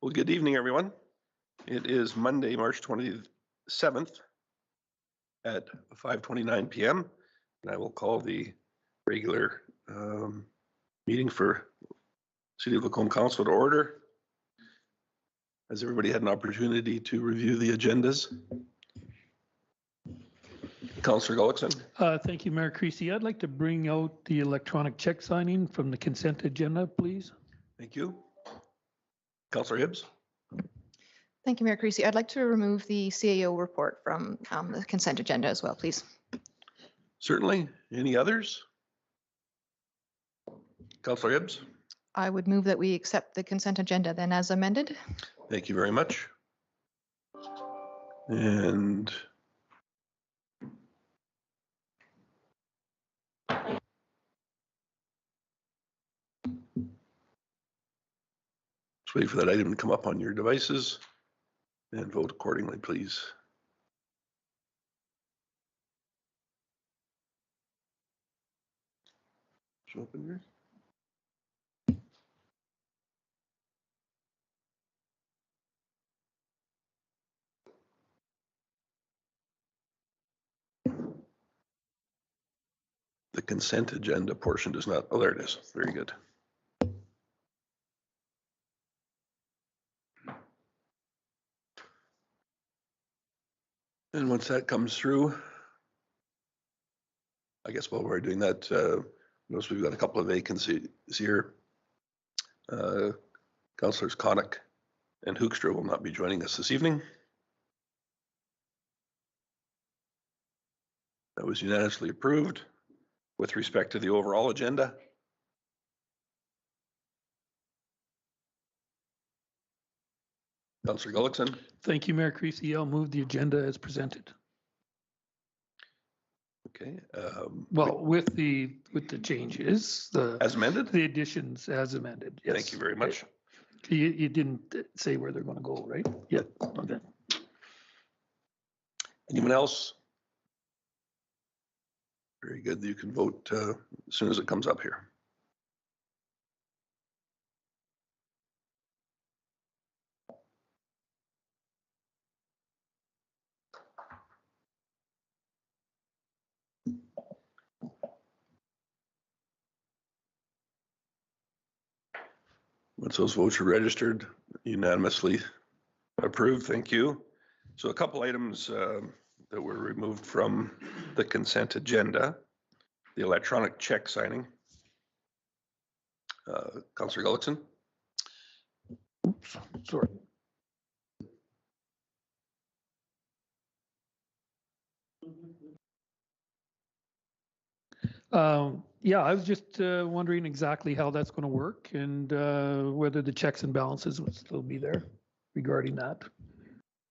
Well, good evening, everyone. It is Monday, March 27th at 5:29 p.m. and I will call the regular meeting for City of Lacombe Council to order. Has everybody had an opportunity to review the agendas? Councillor Gullickson. Thank you, Mayor Creasy. I'd like to bring out the electronic check signing from the consent agenda, please. Thank you. Councillor Hibbs. Thank you, Mayor Creasy. I'd like to remove the CAO report from the consent agenda as well, please. Certainly. Any others? Councillor Hibbs. I would move that we accept the consent agenda then as amended. Thank you very much. And just wait for that item to come up on your devices and vote accordingly, please. Show up in here. The consent agenda portion does not, oh, there it is. Very good. And once that comes through, I guess while we're doing that, notice we've got a couple of vacancies here. Councillors Connick and Hoekstra will not be joining us this evening. That was unanimously approved. With respect to the overall agenda, Councillor Gullickson. Thank you, Mayor Creasy. I'll move the agenda as presented. Okay. Well, with the changes, as amended, the additions as amended. Yes. Thank you very much. You didn't say where they're going to go, right? Yeah. Okay. Anyone else? Very good. You can vote as soon as it comes up here. Once those votes are registered, unanimously approved. Thank you. So a couple items that were removed from the consent agenda, the electronic check signing. Councillor Gullickson. Oops, sorry. Yeah, I was just wondering exactly how that's going to work and whether the checks and balances would still be there regarding that.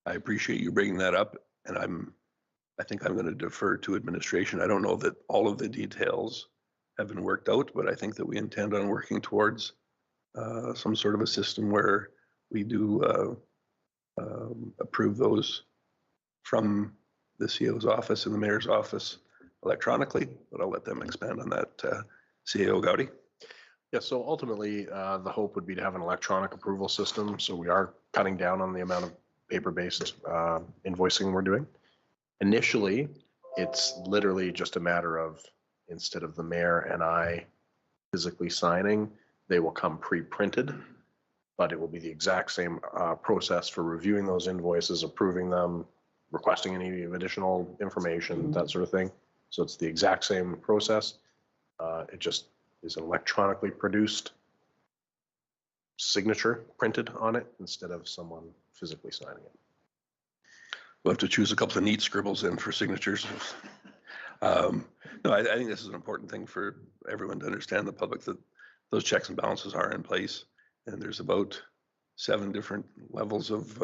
I appreciate you bringing that up, and I think I'm going to defer to administration. I don't know that all of the details have been worked out, but I think that we intend on working towards some sort of a system where we do approve those from the CAO's office and the mayor's office electronically, but I'll let them expand on that. CAO Gowdy. Yeah, so ultimately, the hope would be to have an electronic approval system. So we are cutting down on the amount of paper-based invoicing we're doing. Initially, it's literally just a matter of, instead of the mayor and I physically signing, they will come pre-printed, but it will be the exact same process for reviewing those invoices, approving them, requesting any additional information, that sort of thing. So it's the exact same process. It just is an electronically produced signature printed on it instead of someone physically signing it. We'll have to choose a couple of neat scribbles in for signatures. No, I think this is an important thing for everyone to understand, the public, that those checks and balances are in place, and there's about 7 different levels of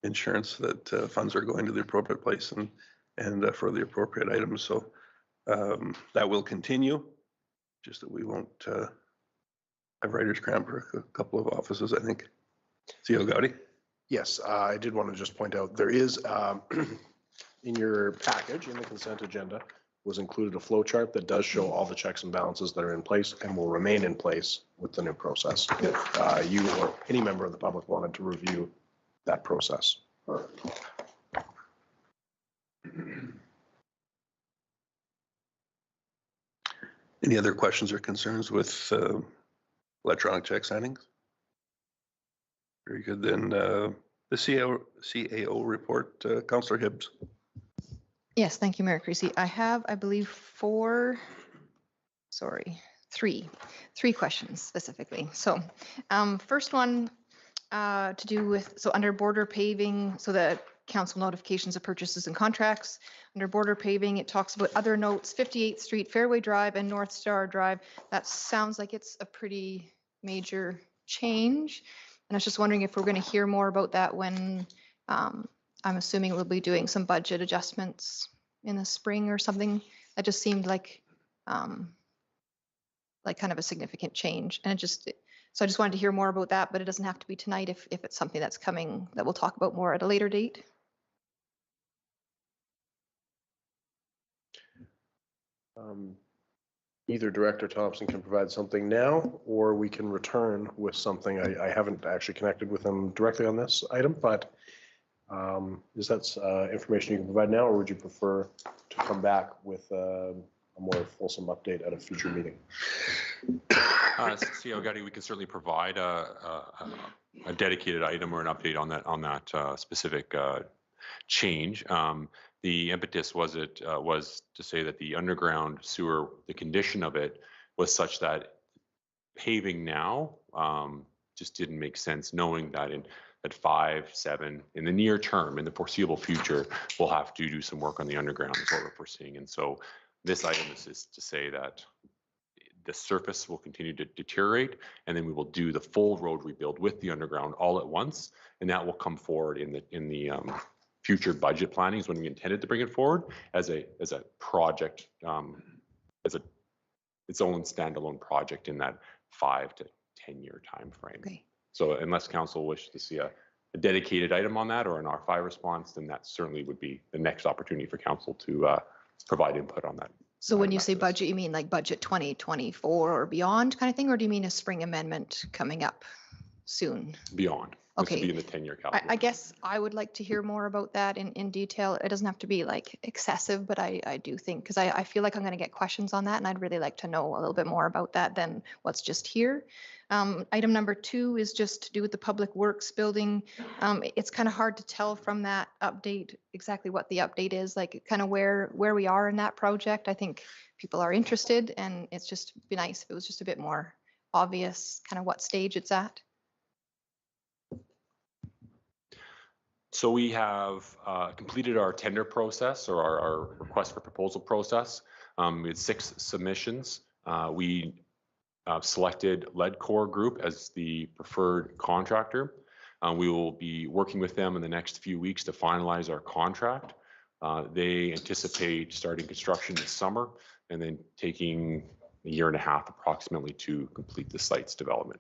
insurance that funds are going to the appropriate place and for the appropriate items. So that will continue, just that we won't have writer's cramp for a couple of offices, I think. CAO Gowdy. Yes, I did want to just point out there is in your package in the consent agenda, was included a flow chart that does show all the checks and balances that are in place and will remain in place with the new process. If you or any member of the public wanted to review that process. Any other questions or concerns with electronic check signings? Very good. Then the CAO report, Councillor Hibbs. Yes, thank you, Mayor Creasy. I have, I believe, three questions specifically. So first one to do with, so under border paving, so the council notifications of purchases and contracts. Under border paving, it talks about other notes, 58th Street, Fairway Drive and North Star Drive. That sounds like it's a pretty major change. And I was just wondering if we're going to hear more about that when I'm assuming we'll be doing some budget adjustments in the spring or something. That just seemed like kind of a significant change. And so I just wanted to hear more about that, but it doesn't have to be tonight if it's something that's coming that we'll talk about more at a later date. Either Director Thompson can provide something now, or we can return with something. I haven't actually connected with him directly on this item, but is that information you can provide now, or would you prefer to come back with a more fulsome update at a future meeting? CEO Gutty, we can certainly provide a dedicated item or an update on that specific change. The impetus was to say that the underground sewer, the condition of it was such that paving now just didn't make sense, knowing that at 5, 7, in the near term, in the foreseeable future, we'll have to do some work on the underground is what we're foreseeing. And so this item is to say that the surface will continue to deteriorate, and then we will do the full road rebuild with the underground all at once, and that will come forward in the future budget planning is when we intended to bring it forward as a project, as its own standalone project in that 5 to 10 year time frame. Okay. So unless council wishes to see a dedicated item on that or an R5 response, then that certainly would be the next opportunity for council to provide input on that. So when you say budget, you mean like budget 2024 or beyond kind of thing, or do you mean a spring amendment coming up soon? Beyond. Okay. This would be in the 10-year calendar. I guess I would like to hear more about that in detail. It doesn't have to be like excessive, but I do think, because I feel like I'm going to get questions on that, and I'd really like to know a little bit more about that than what's just here. Item number 2 is just to do with the public works building. It's kind of hard to tell from that update exactly what the update is, like kind of where we are in that project. I think people are interested, and it's just be nice if it was just a bit more obvious kind of what stage it's at. So we have completed our tender process or our request for proposal process. We had 6 submissions. We selected Ledcor Group as the preferred contractor. We will be working with them in the next few weeks to finalize our contract. They anticipate starting construction this summer and then taking a year and a half approximately to complete the site's development.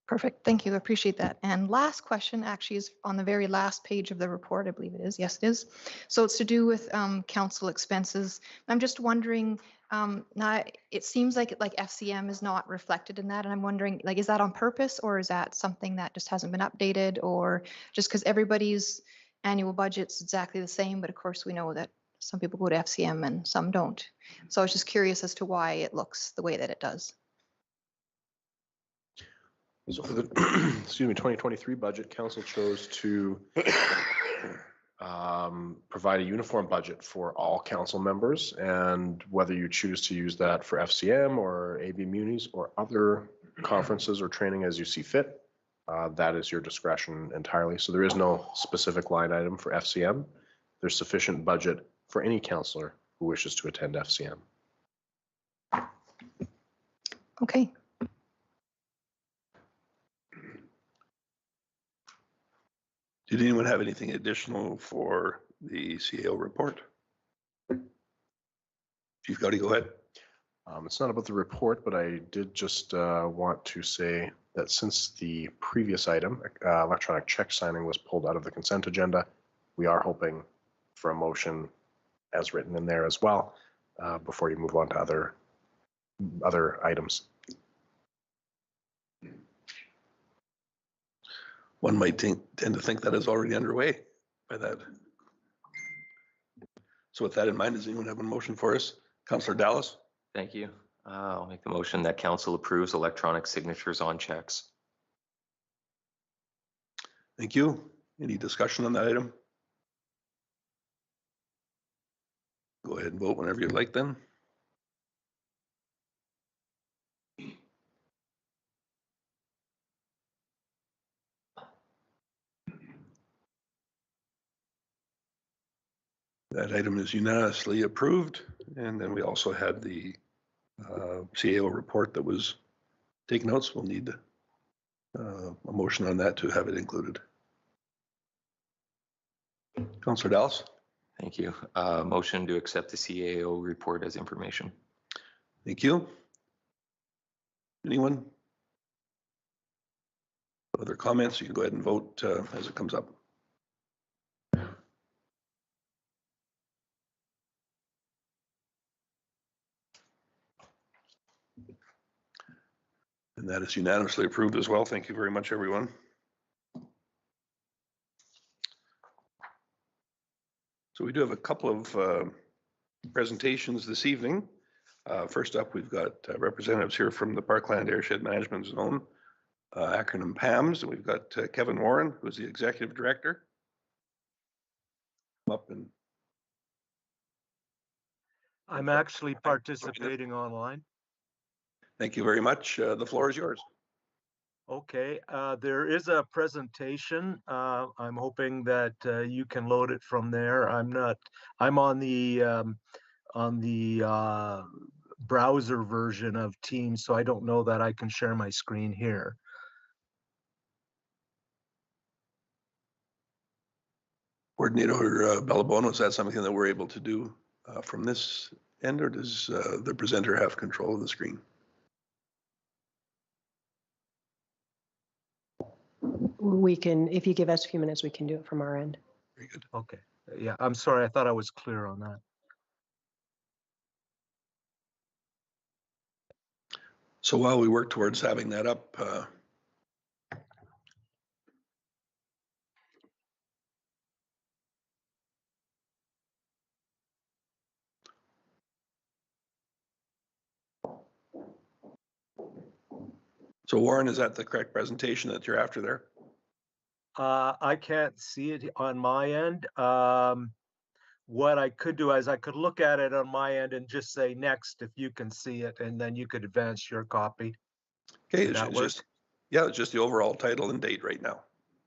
Perfect. Thank you. I appreciate that. And last question actually is on the very last page of the report. I believe it is. Yes, it is. So it's to do with council expenses. I'm just wondering, now it seems like FCM is not reflected in that. And I'm wondering, like, is that on purpose, or is that something that just hasn't been updated, or just because everybody's annual budget's exactly the same, but of course we know that some people go to FCM and some don't. So I was just curious as to why it looks the way that it does. So for the 2023 budget, council chose to provide a uniform budget for all council members, and whether you choose to use that for FCM or AB Munis or other conferences or training as you see fit, that is your discretion entirely. So there is no specific line item for FCM. There's sufficient budget for any councillor who wishes to attend FCM. Okay. Did anyone have anything additional for the CAO report? Chief Gowdy, go ahead. It's not about the report, but I did just want to say that since the previous item, electronic check signing, was pulled out of the consent agenda, we are hoping for a motion as written in there as well before you move on to other items. One might tend to think that is already underway by that. So with that in mind, does anyone have a motion for us? Councillor Dallas? Thank you. I'll make the motion that council approves electronic signatures on checks. Thank you. Any discussion on that item? Go ahead and vote whenever you'd like then. That item is unanimously approved. And then we also had the CAO report that was taken out, so we'll need a motion on that to have it included. Councillor Dallas? Thank you. Motion to accept the CAO report as information. Thank you. Anyone? Other comments? You can go ahead and vote as it comes up. And that is unanimously approved as well. Thank you very much, everyone. So we do have a couple of presentations this evening. First up, we've got representatives here from the Parkland Airshed Management Zone, acronym PAMS, and we've got Kevin Warren, who's the Executive Director. Up and I'm actually participating online. thank you very much. The floor is yours. Okay, there is a presentation. I'm hoping that you can load it from there. I'm on the browser version of Teams, so I don't know that I can share my screen here. Coordinator Bellabona, is that something that we're able to do from this end, or does the presenter have control of the screen? We can, if you give us a few minutes, we can do it from our end. Very good. Okay, yeah, I'm sorry. I thought I was clear on that. So while we work towards having that up, so Warren, is that the correct presentation that you're after there? I can't see it on my end. What I could do is I could look at it on my end and just say next if you can see it, and then you could advance your copy. Okay, Does that it's work? just, yeah, it's just the overall title and date right now.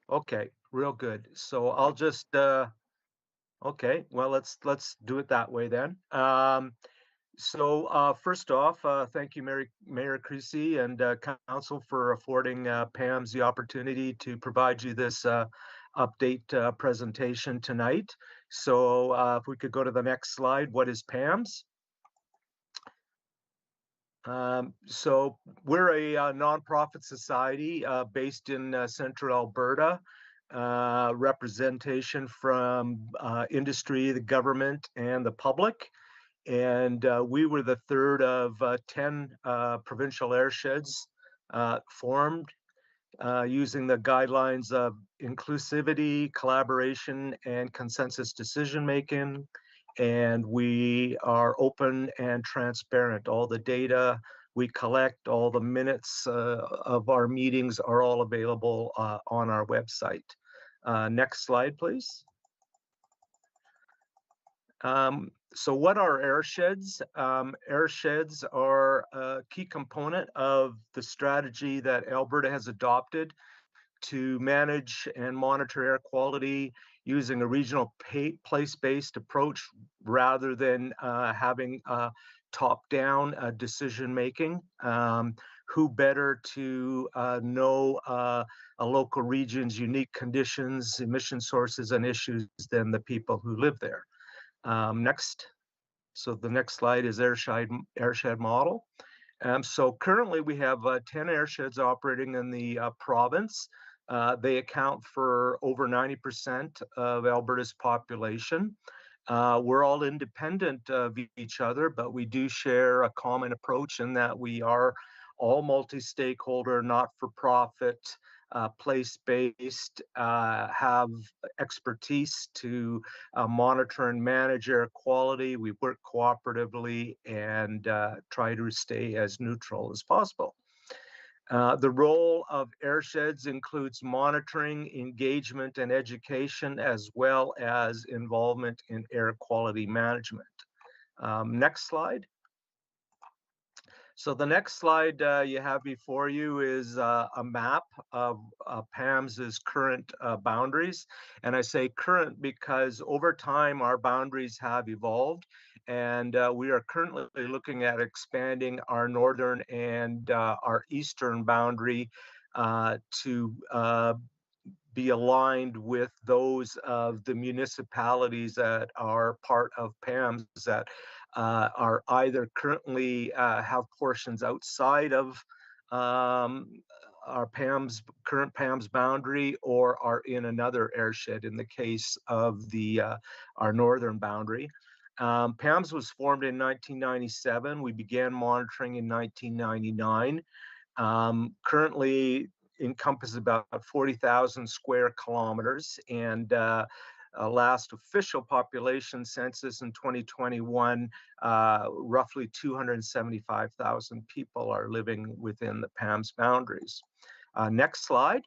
Okay, real good. So I'll just okay, well, let's do it that way then. So first off, thank you, Mayor Creasy and Council for affording PAMS the opportunity to provide you this update presentation tonight. So if we could go to the next slide, what is PAMS? So we're a nonprofit society based in central Alberta. Representation from industry, the government, and the public. And we were the third of 10 provincial airsheds formed using the guidelines of inclusivity, collaboration, and consensus decision-making. And we are open and transparent. All the data we collect, all the minutes of our meetings are all available on our website. Next slide, please. So what are airsheds? Airsheds are a key component of the strategy that Alberta has adopted to manage and monitor air quality using a regional place-based approach rather than having top-down decision-making. Who better to know a local region's unique conditions, emission sources, and issues than the people who live there? Next. So the next slide is airshed model. So currently we have 10 airsheds operating in the province. They account for over 90% of Alberta's population. We're all independent of each other, but we do share a common approach in that we are all multi-stakeholder, not-for-profit, place-based, have expertise to monitor and manage air quality. We work cooperatively and try to stay as neutral as possible. The role of airsheds includes monitoring, engagement, and education, as well as involvement in air quality management. Next slide. So the next slide you have before you is a map of PAMS's current boundaries. And I say current because over time our boundaries have evolved, and we are currently looking at expanding our northern and our eastern boundary to be aligned with those of the municipalities that are part of PAMS that are either currently have portions outside of our current PAMS boundary, or are in another airshed in the case of the our northern boundary. PAMS was formed in 1997. We began monitoring in 1999. Currently encompasses about 40,000 square kilometers, and last official population census in 2021, roughly 275,000 people are living within the PAMS boundaries. Next slide.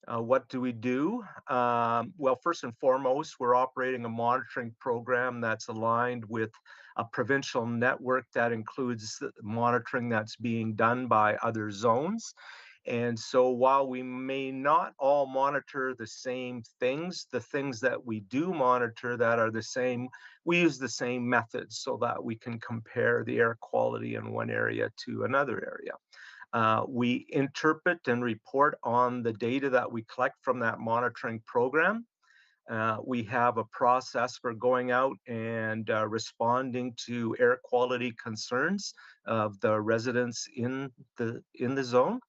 What do we do? Well, first and foremost, we're operating a monitoring program that's aligned with a provincial network that includes monitoring that's being done by other zones. And so while we may not all monitor the same things, the things that we do monitor that are the same, we use the same methods so that we can compare the air quality in one area to another area. We interpret and report on the data that we collect from that monitoring program. We have a process for going out and responding to air quality concerns of the residents in the zone.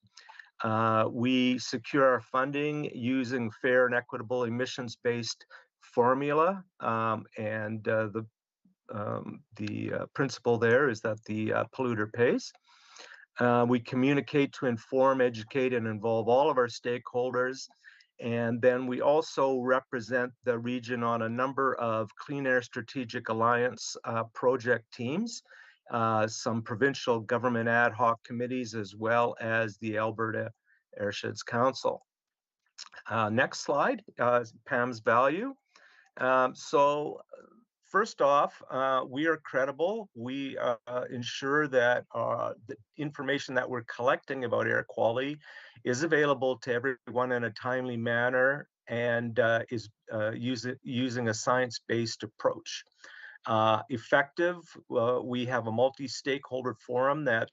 We secure our funding using fair and equitable emissions-based formula, and the principle there is that the polluter pays. We communicate to inform, educate, and involve all of our stakeholders. And then we also represent the region on a number of Clean Air Strategic Alliance project teams, some provincial government ad hoc committees, as well as the Alberta Airsheds Council. Next slide, PAMS value. So first off, we are credible. We ensure that the information that we're collecting about air quality is available to everyone in a timely manner, and is using a science-based approach. Effective, we have a multi-stakeholder forum that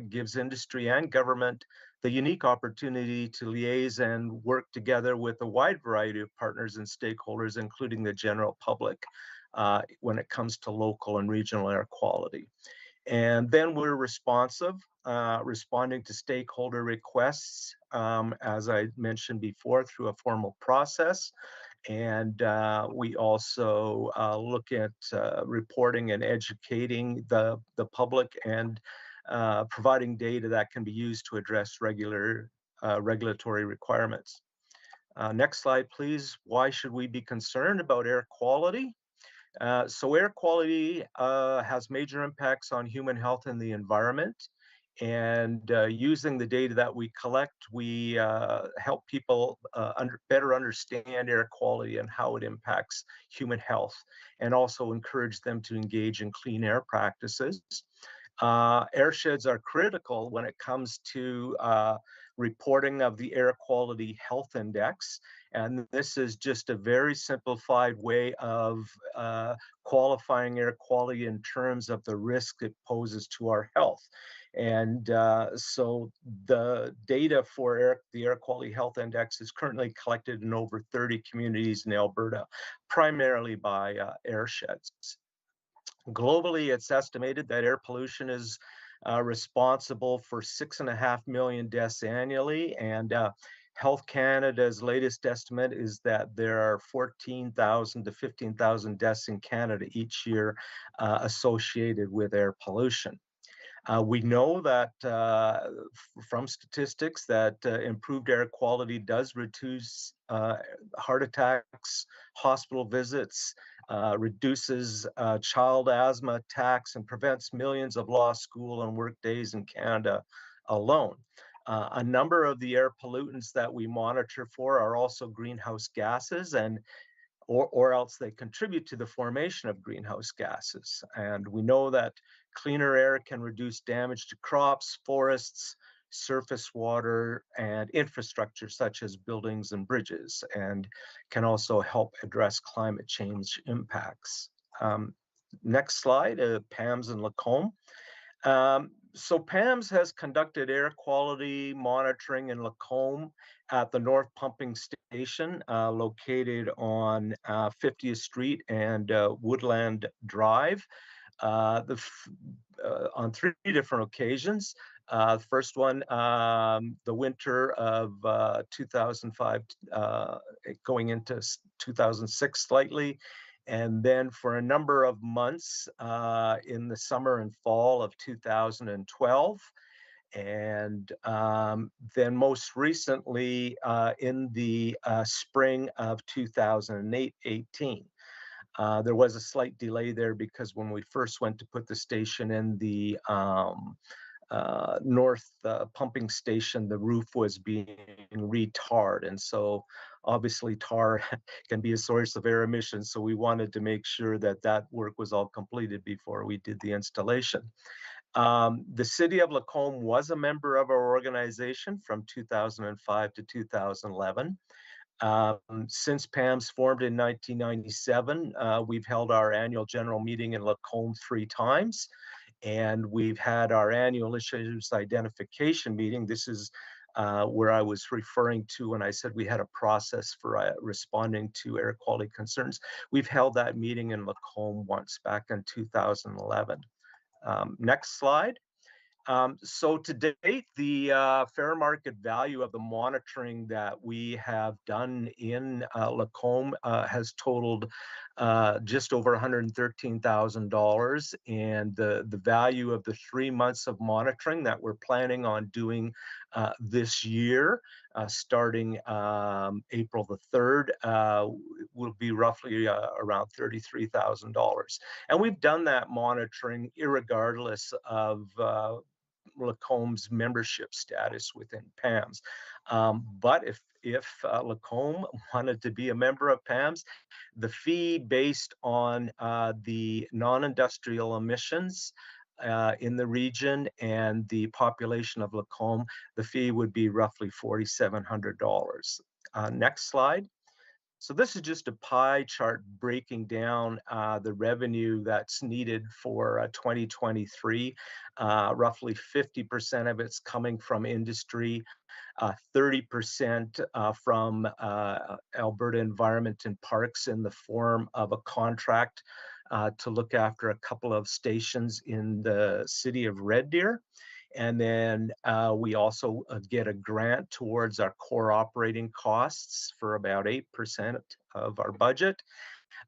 gives industry and government the unique opportunity to liaise and work together with a wide variety of partners and stakeholders, including the general public, when it comes to local and regional air quality. And then we're responsive, responding to stakeholder requests, as I mentioned before, through a formal process. And we also look at reporting and educating the public, and providing data that can be used to address regulatory requirements. Next slide, please. Why should we be concerned about air quality? So air quality has major impacts on human health and the environment. And using the data that we collect, we help people better understand air quality and how it impacts human health, and also encourage them to engage in clean air practices. Airsheds are critical when it comes to reporting of the Air Quality Health Index. And this is just a very simplified way of qualifying air quality in terms of the risk it poses to our health. And so the data for the Air Quality Health Index is currently collected in over 30 communities in Alberta, primarily by airsheds. Globally, it's estimated that air pollution is responsible for 6.5 million deaths annually, and Health Canada's latest estimate is that there are 14,000 to 15,000 deaths in Canada each year associated with air pollution. We know that from statistics that improved air quality does reduce heart attacks, hospital visits, reduces child asthma attacks, and prevents millions of lost school and work days in Canada alone. A number of the air pollutants that we monitor for are also greenhouse gases, and or else they contribute to the formation of greenhouse gases. And we know that cleaner air can reduce damage to crops, forests, surface water, and infrastructure such as buildings and bridges, and can also help address climate change impacts. Next slide, PAMS and Lacombe. So PAMS has conducted air quality monitoring in Lacombe at the North Pumping Station located on 50th Street and Woodland Drive on 3 different occasions. The first one, the winter of 2005 going into 2006 slightly. And then for a number of months in the summer and fall of 2012. And then most recently in the spring of 2018. There was a slight delay there because when we first went to put the station in the north pumping station, the roof was being retarred. And so obviously tar can be a source of air emissions. So we wanted to make sure that that work was all completed before we did the installation. The city of Lacombe was a member of our organization from 2005 to 2011. Since PAMS formed in 1997, we've held our annual general meeting in Lacombe 3 times. And we've had our annual issues identification meeting. This is where I was referring to when I said we had a process for responding to air quality concerns. We've held that meeting in Lacombe once back in 2011. Next slide. So to date, the fair market value of the monitoring that we have done in Lacombe has totaled just over $113,000, and the value of the 3 months of monitoring that we're planning on doing this year, starting April the 3rd, will be roughly around $33,000. And we've done that monitoring irregardless of Lacombe's membership status within PAMS. But if Lacombe wanted to be a member of PAMS, the fee based on the non-industrial emissions in the region and the population of Lacombe, the fee would be roughly $4,700. Next slide. So this is just a pie chart breaking down the revenue that's needed for 2023. Roughly 50% of it's coming from industry, 30% from Alberta Environment and Parks in the form of a contract to look after a couple of stations in the city of Red Deer. And then we also get a grant towards our core operating costs for about 8% of our budget.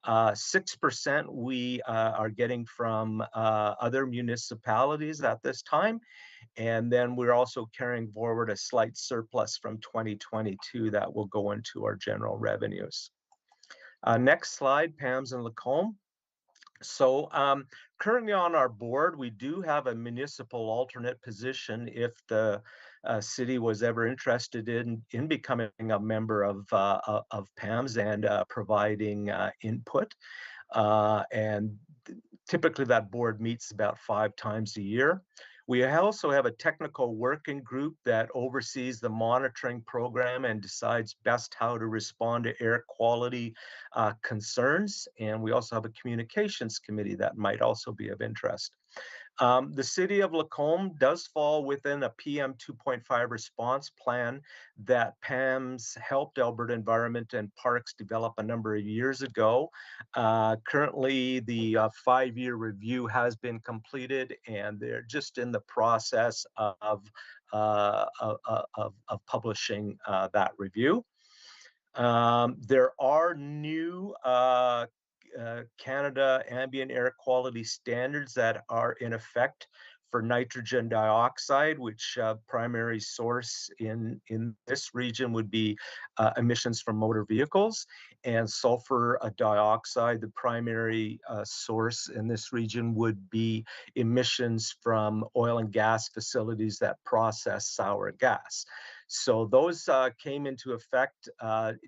6% we are getting from other municipalities at this time. And then we're also carrying forward a slight surplus from 2022 that will go into our general revenues. Next slide, PAMS and Lacombe. So currently on our board, we do have a municipal alternate position if the city was ever interested in becoming a member of PAMS and providing input. And typically that board meets about 5 times a year. We also have a technical working group that oversees the monitoring program and decides best how to respond to air quality concerns. And we also have a communications committee that might also be of interest. The city of Lacombe does fall within a PM 2.5 response plan that PAMS helped Alberta Environment and Parks develop a number of years ago. Currently, the 5-year review has been completed, and they're just in the process of publishing that review. There are new Canada ambient air quality standards that are in effect for nitrogen dioxide, which primary source in this region would be emissions from motor vehicles, and sulfur dioxide, the primary source in this region would be emissions from oil and gas facilities that process sour gas. So those came into effect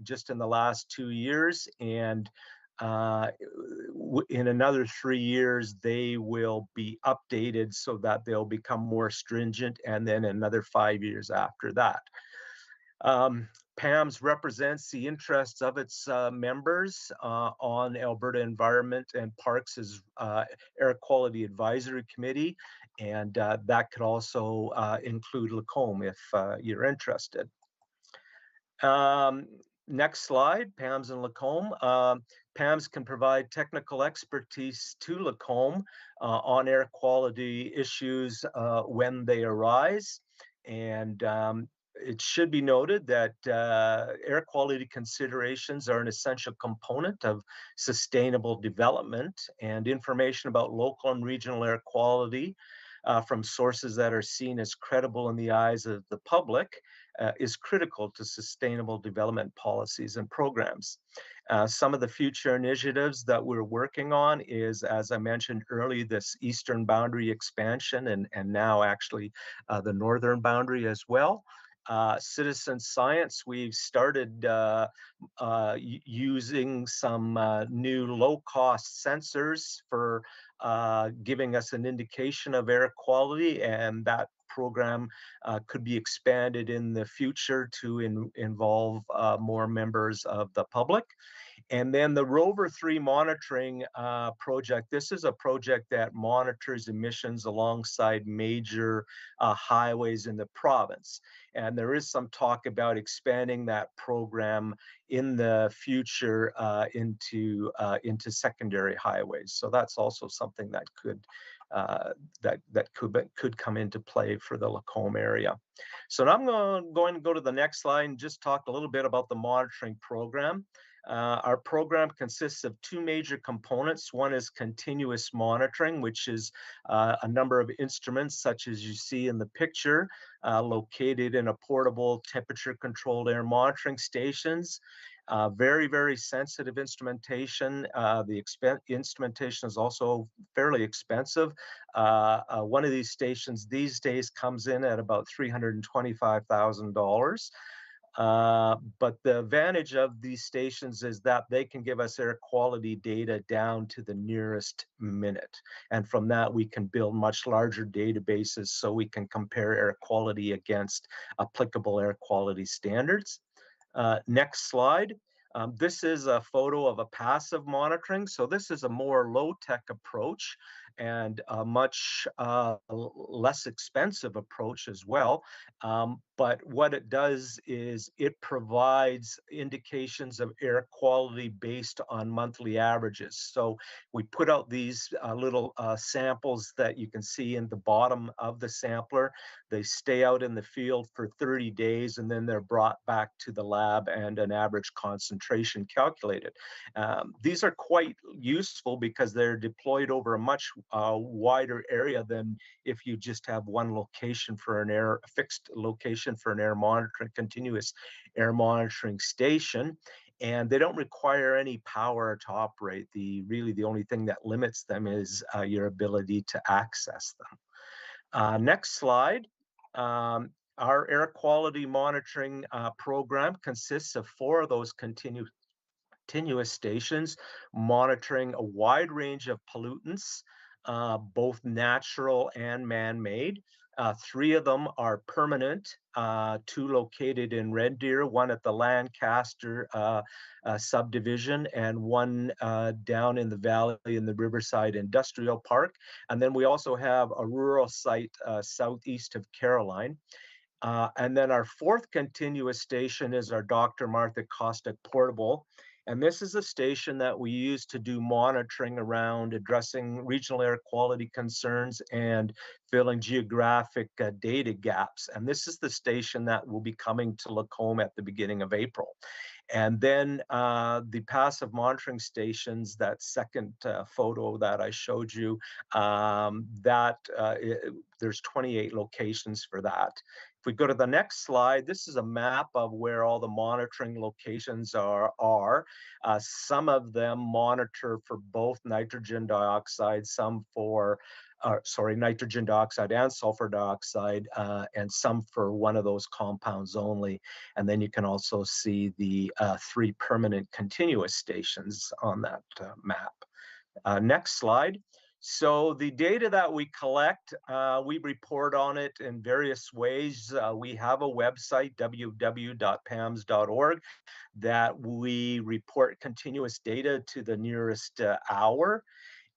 just in the last 2 years, and in another 3 years, they will be updated so that they'll become more stringent, and then another 5 years after that. PAMS represents the interests of its members on Alberta Environment and Parks' Air Quality Advisory Committee, and that could also include Lacombe if you're interested. Next slide, PAMS and Lacombe. PAMS can provide technical expertise to Lacombe on air quality issues when they arise. And it should be noted that air quality considerations are an essential component of sustainable development, and information about local and regional air quality from sources that are seen as credible in the eyes of the public is critical to sustainable development policies and programs. Some of the future initiatives that we're working on is, as I mentioned earlier, this eastern boundary expansion, and now actually the northern boundary as well. Citizen science, we've started using some new low-cost sensors for giving us an indication of air quality, and that program could be expanded in the future to involve more members of the public. And then the Rover 3 monitoring project, this is a project that monitors emissions alongside major highways in the province. And there is some talk about expanding that program in the future into secondary highways. So that's also something that could could come into play for the Lacombe area. So now I'm going to go to the next slide and just talk a little bit about the monitoring program. Our program consists of 2 major components. One is continuous monitoring, which is a number of instruments, such as you see in the picture, located in a portable temperature-controlled air monitoring stations. Very, very sensitive instrumentation. The instrumentation is also fairly expensive. One of these stations these days comes in at about $325,000. But the advantage of these stations is that they can give us air quality data down to the nearest minute. And from that, we can build much larger databases so we can compare air quality against applicable air quality standards. Next slide. This is a photo of a passive monitoring. So this is a more low-tech approach and a much less expensive approach as well. But what it does is it provides indications of air quality based on monthly averages. So we put out these little samples that you can see in the bottom of the sampler. They stay out in the field for 30 days, and then they're brought back to the lab and an average concentration calculated. These are quite useful because they're deployed over a much wider area than if you just have one location for a fixed location for an air monitoring, continuous air monitoring station. And they don't require any power to operate. Really the only thing that limits them is your ability to access them. Next slide. Our air quality monitoring program consists of 4 of those continuous stations monitoring a wide range of pollutants, both natural and man-made. 3 of them are permanent, 2 located in Red Deer, 1 at the Lancaster subdivision, and 1 down in the valley in the Riverside Industrial Park. And then we also have a rural site southeast of Caroline. And then our 4th continuous station is our Dr. Martha Costick Portable. And this is a station that we use to do monitoring around addressing regional air quality concerns and filling geographic data gaps. And this is the station that will be coming to Lacombe at the beginning of April. And then the passive monitoring stations, that second photo that I showed you, there's 28 locations for that. If we go to the next slide, this is a map of where all the monitoring locations are. Some of them monitor for both nitrogen dioxide, some for nitrogen dioxide and sulfur dioxide, and some for one of those compounds only. And then you can also see the 3 permanent continuous stations on that map. Next slide. So the data that we collect, we report on it in various ways. We have a website, www.pams.org, that we report continuous data to the nearest hour.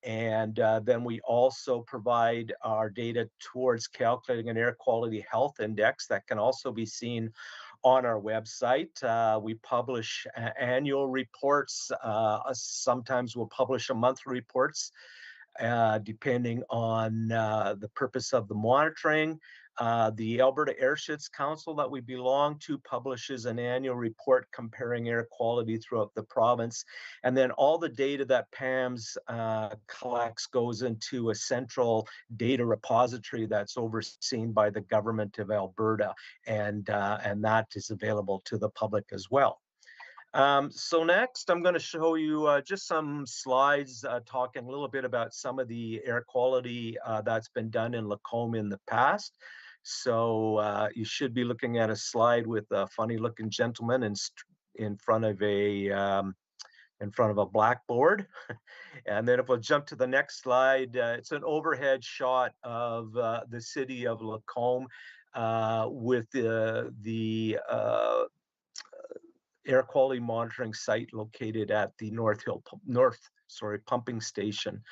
And then we also provide our data towards calculating an air quality health index that can also be seen on our website. We publish annual reports. Sometimes we'll publish a monthly reports, depending on the purpose of the monitoring. The Alberta Airsheds Council that we belong to publishes an annual report comparing air quality throughout the province. And then all the data that PAMS collects goes into a central data repository that's overseen by the government of Alberta. And that is available to the public as well. So next, I'm going to show you just some slides talking a little bit about some of the air quality that's been done in Lacombe in the past. So you should be looking at a slide with a funny-looking gentleman in front of a blackboard. And then if we'll jump to the next slide, it's an overhead shot of the city of Lacombe with the air quality monitoring site located at the North pumping station,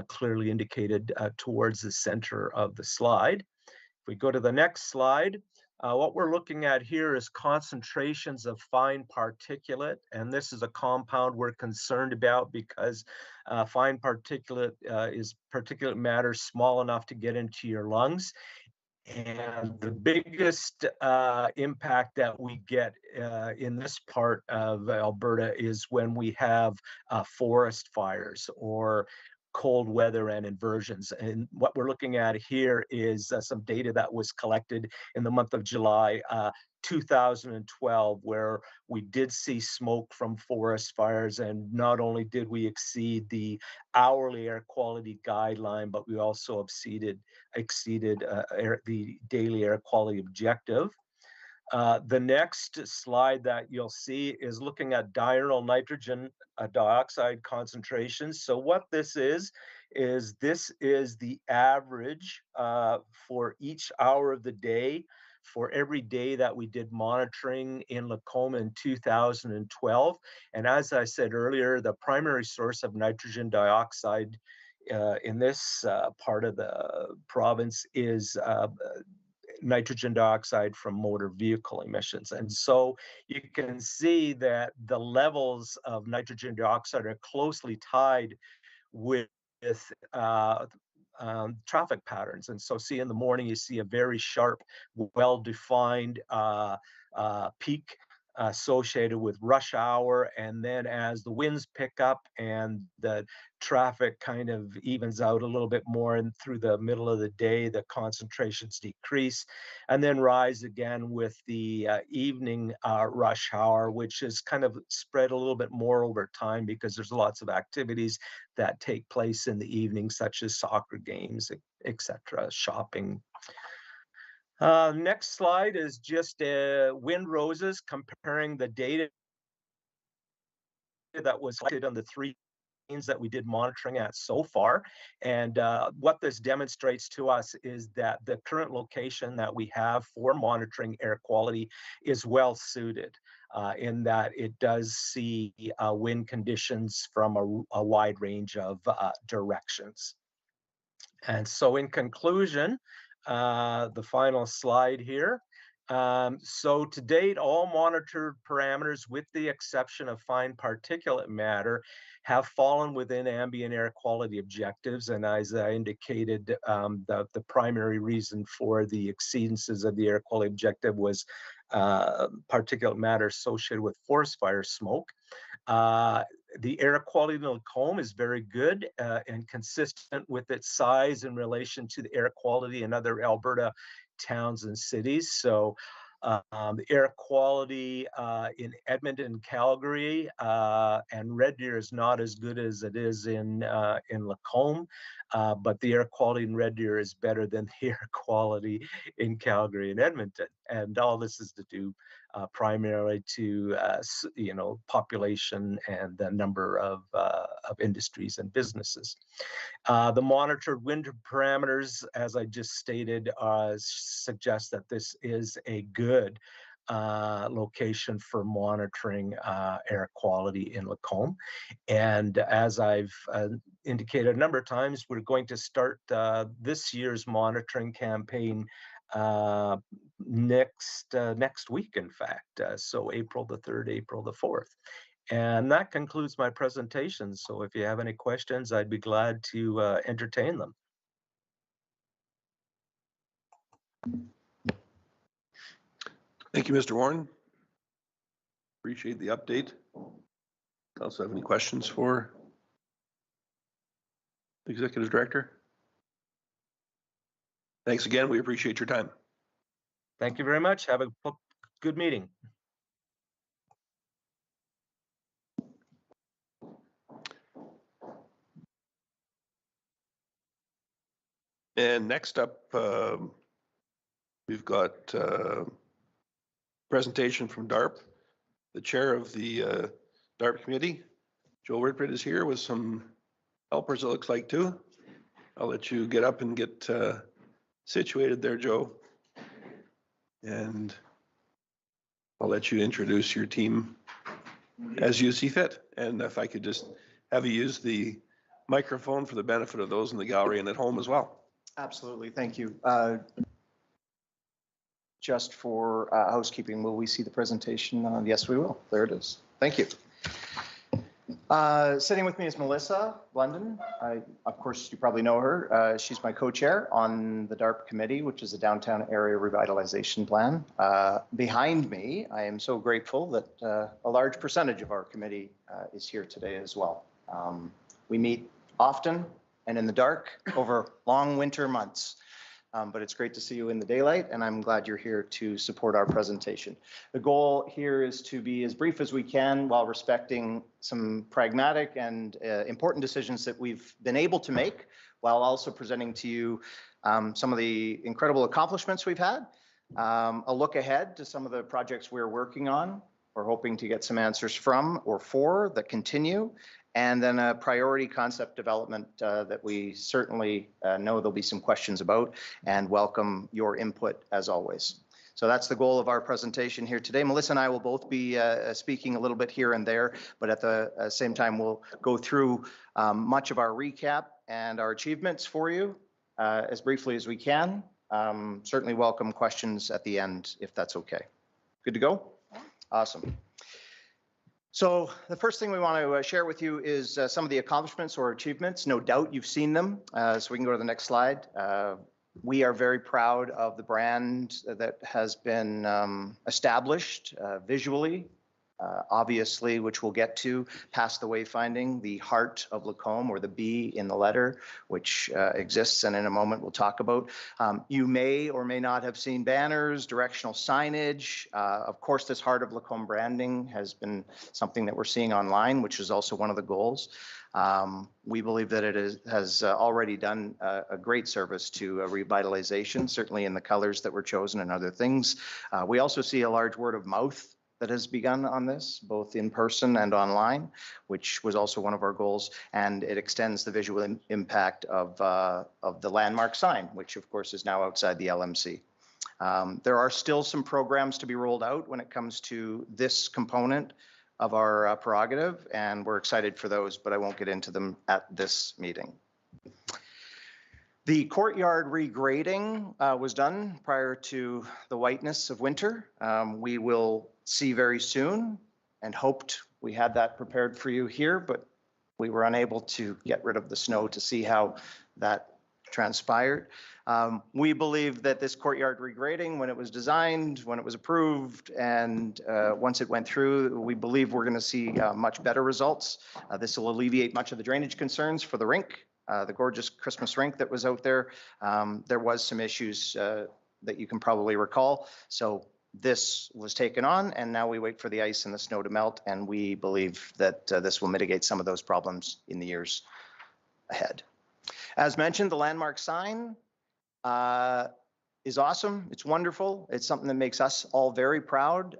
clearly indicated towards the center of the slide. If we go to the next slide, what we're looking at here is concentrations of fine particulate, and this is a compound we're concerned about because fine particulate is particulate matter small enough to get into your lungs. And the biggest impact that we get in this part of Alberta is when we have forest fires or cold weather and inversions. And what we're looking at here is some data that was collected in the month of July 2012, where we did see smoke from forest fires. And not only did we exceed the hourly air quality guideline, but we also exceeded the daily air quality objective. The next slide that you'll see is looking at diurnal nitrogen dioxide concentrations. So what this is the average for each hour of the day for every day that we did monitoring in Lacombe in 2012. And as I said earlier, the primary source of nitrogen dioxide in this part of the province is nitrogen dioxide from motor vehicle emissions. And so you can see that the levels of nitrogen dioxide are closely tied with traffic patterns. And so see in the morning, you see a very sharp, well-defined peak associated with rush hour. And then as the winds pick up and the traffic kind of evens out a little bit more and through the middle of the day, the concentrations decrease and then rise again with the evening rush hour, which is kind of spread a little bit more over time because there's lots of activities that take place in the evening, such as soccer games, etc., shopping. Next slide is just Windroses comparing the data that was collected on the 3 that we did monitoring at so far. And what this demonstrates to us is that the current location that we have for monitoring air quality is well suited in that it does see wind conditions from a wide range of directions. And so in conclusion, the final slide here. So to date, all monitored parameters, with the exception of fine particulate matter, have fallen within ambient air quality objectives. And as I indicated, the primary reason for the exceedances of the air quality objective was particulate matter associated with forest fire smoke. The air quality in Lacombe is very good and consistent with its size in relation to the air quality in other Alberta towns and cities. So the air quality in Edmonton and Calgary and Red Deer is not as good as it is in Lacombe, but the air quality in Red Deer is better than the air quality in Calgary and Edmonton. And all this is to do primarily to population and the number of industries and businesses. The monitored wind parameters, as I just stated, suggest that this is a good location for monitoring air quality in Lacombe. And as I've indicated a number of times, we're going to start this year's monitoring campaign next week, in fact. So April the 3rd, April the 4th. And that concludes my presentation. So if you have any questions, I'd be glad to entertain them. Thank you, Mr. Warren. Appreciate the update. Also have any questions for the Executive Director? Thanks again. We appreciate your time. Thank you very much. Have a good meeting. And next up, we've got presentation from DARP. The chair of the DARP committee, Joe Whitbread, is here with some helpers, it looks like, too. I'll let you get up and get situated there, Joe. And I'll let you introduce your team as you see fit. And if I could just have you use the microphone for the benefit of those in the gallery and at home as well. Absolutely, thank you. Just for housekeeping, will we see the presentation? Yes, we will. There it is. Thank you. Sitting with me is Melissa London. Of course, you probably know her. She's my co-chair on the DARP committee, which is the Downtown Area Revitalization Plan. Behind me, I am so grateful that a large percentage of our committee is here today as well. We meet often and in the dark over long winter months. But it's great to see you in the daylight, and I'm glad you're here to support our presentation. The goal here is to be as brief as we can while respecting some pragmatic and important decisions that we've been able to make, while also presenting to you some of the incredible accomplishments we've had, a look ahead to some of the projects we're working on, we're hoping to get some answers from or for that continue, and then a priority concept development that we certainly know there'll be some questions about, and welcome your input as always. So that's the goal of our presentation here today. Melissa and I will both be speaking a little bit here and there, but at the same time, we'll go through much of our recap and our achievements for you as briefly as we can. Certainly welcome questions at the end, if that's okay. Good to go? Awesome. So the first thing we want to share with you is some of the accomplishments or achievements. No doubt you've seen them. So we can go to the next slide. We are very proud of the brand that has been established visually, obviously, which we'll get to, past the wayfinding, the heart of Lacombe, or the B in the letter, which exists, and in a moment we'll talk about. You may or may not have seen banners, directional signage. Of course, this heart of Lacombe branding has been something that we're seeing online, which is also one of the goals. We believe that it has already done a great service to revitalization, certainly in the colors that were chosen and other things. We also see a large word of mouth that has begun on this, both in person and online, which was also one of our goals. And it extends the visual impact of the landmark sign, which of course is now outside the LMC. There are still some programs to be rolled out when it comes to this component of our prerogative, and we're excited for those, but I won't get into them at this meeting. The courtyard regrading was done prior to the whiteness of winter. We will see very soon and hoped we had that prepared for you here, but we were unable to get rid of the snow to see how that transpired. We believe that this courtyard regrading, when it was designed, when it was approved, and once it went through, we believe we're going to see much better results. This will alleviate much of the drainage concerns for the rink. The gorgeous Christmas rink that was out there. There was some issues that you can probably recall. So this was taken on, and now we wait for the ice and the snow to melt, and we believe that this will mitigate some of those problems in the years ahead. As mentioned, the landmark sign is awesome. It's wonderful. It's something that makes us all very proud.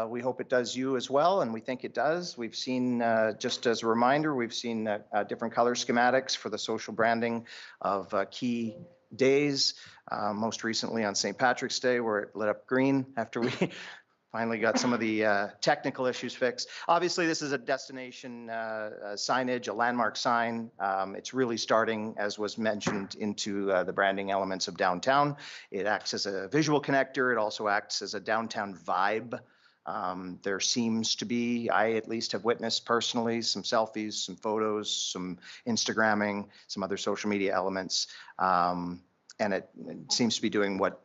We hope it does you as well, and we think it does. We've seen, just as a reminder, we've seen different color schematics for the social branding of key days, most recently on St. Patrick's Day, where it lit up green after we finally got some of the technical issues fixed. Obviously, this is a destination signage, a landmark sign. It's really starting, as was mentioned, into the branding elements of downtown. It acts as a visual connector. It also acts as a downtown vibe. There seems to be, I at least have witnessed personally, some selfies, some photos, some Instagramming, some other social media elements. And it seems to be doing what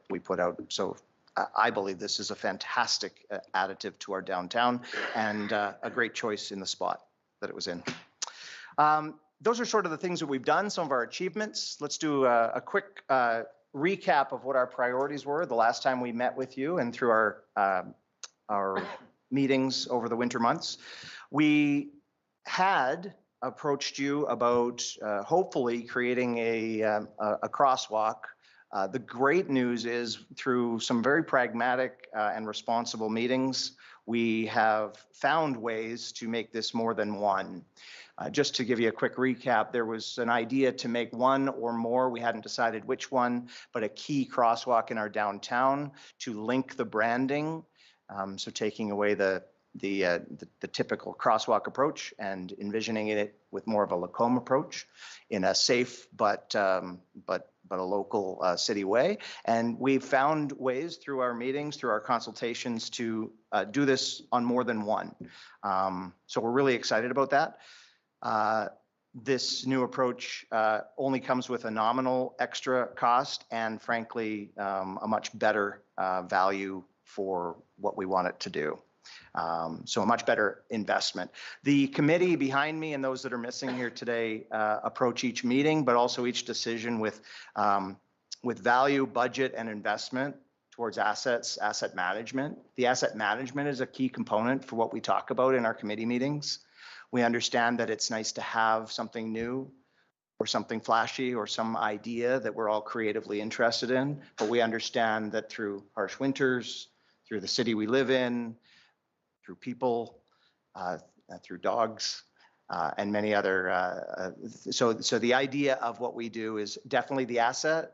we put out. So I believe this is a fantastic additive to our downtown and a great choice in the spot that it was in. Those are sort of the things that we've done, some of our achievements. Let's do a quick recap of what our priorities were the last time we met with you and through our meetings over the winter months. We had approached you about hopefully creating a crosswalk. The great news is through some very pragmatic and responsible meetings, we have found ways to make this more than one. Just to give you a quick recap, there was an idea to make one or more, we hadn't decided which one, but a key crosswalk in our downtown to link the branding. So taking away the typical crosswalk approach and envisioning it with more of a Lacombe approach in a safe but a local city way. And we've found ways through our meetings, through our consultations to do this on more than one. So we're really excited about that. This new approach only comes with a nominal extra cost and frankly, a much better value for what we want it to do. So a much better investment. The committee behind me and those that are missing here today approach each meeting, but also each decision with value, budget, and investment towards assets, asset management. The asset management is a key component for what we talk about in our committee meetings. We understand that it's nice to have something new or something flashy or some idea that we're all creatively interested in, but we understand that through harsh winters, through the city we live in, through people, through dogs, and many other. So the idea of what we do is definitely the asset,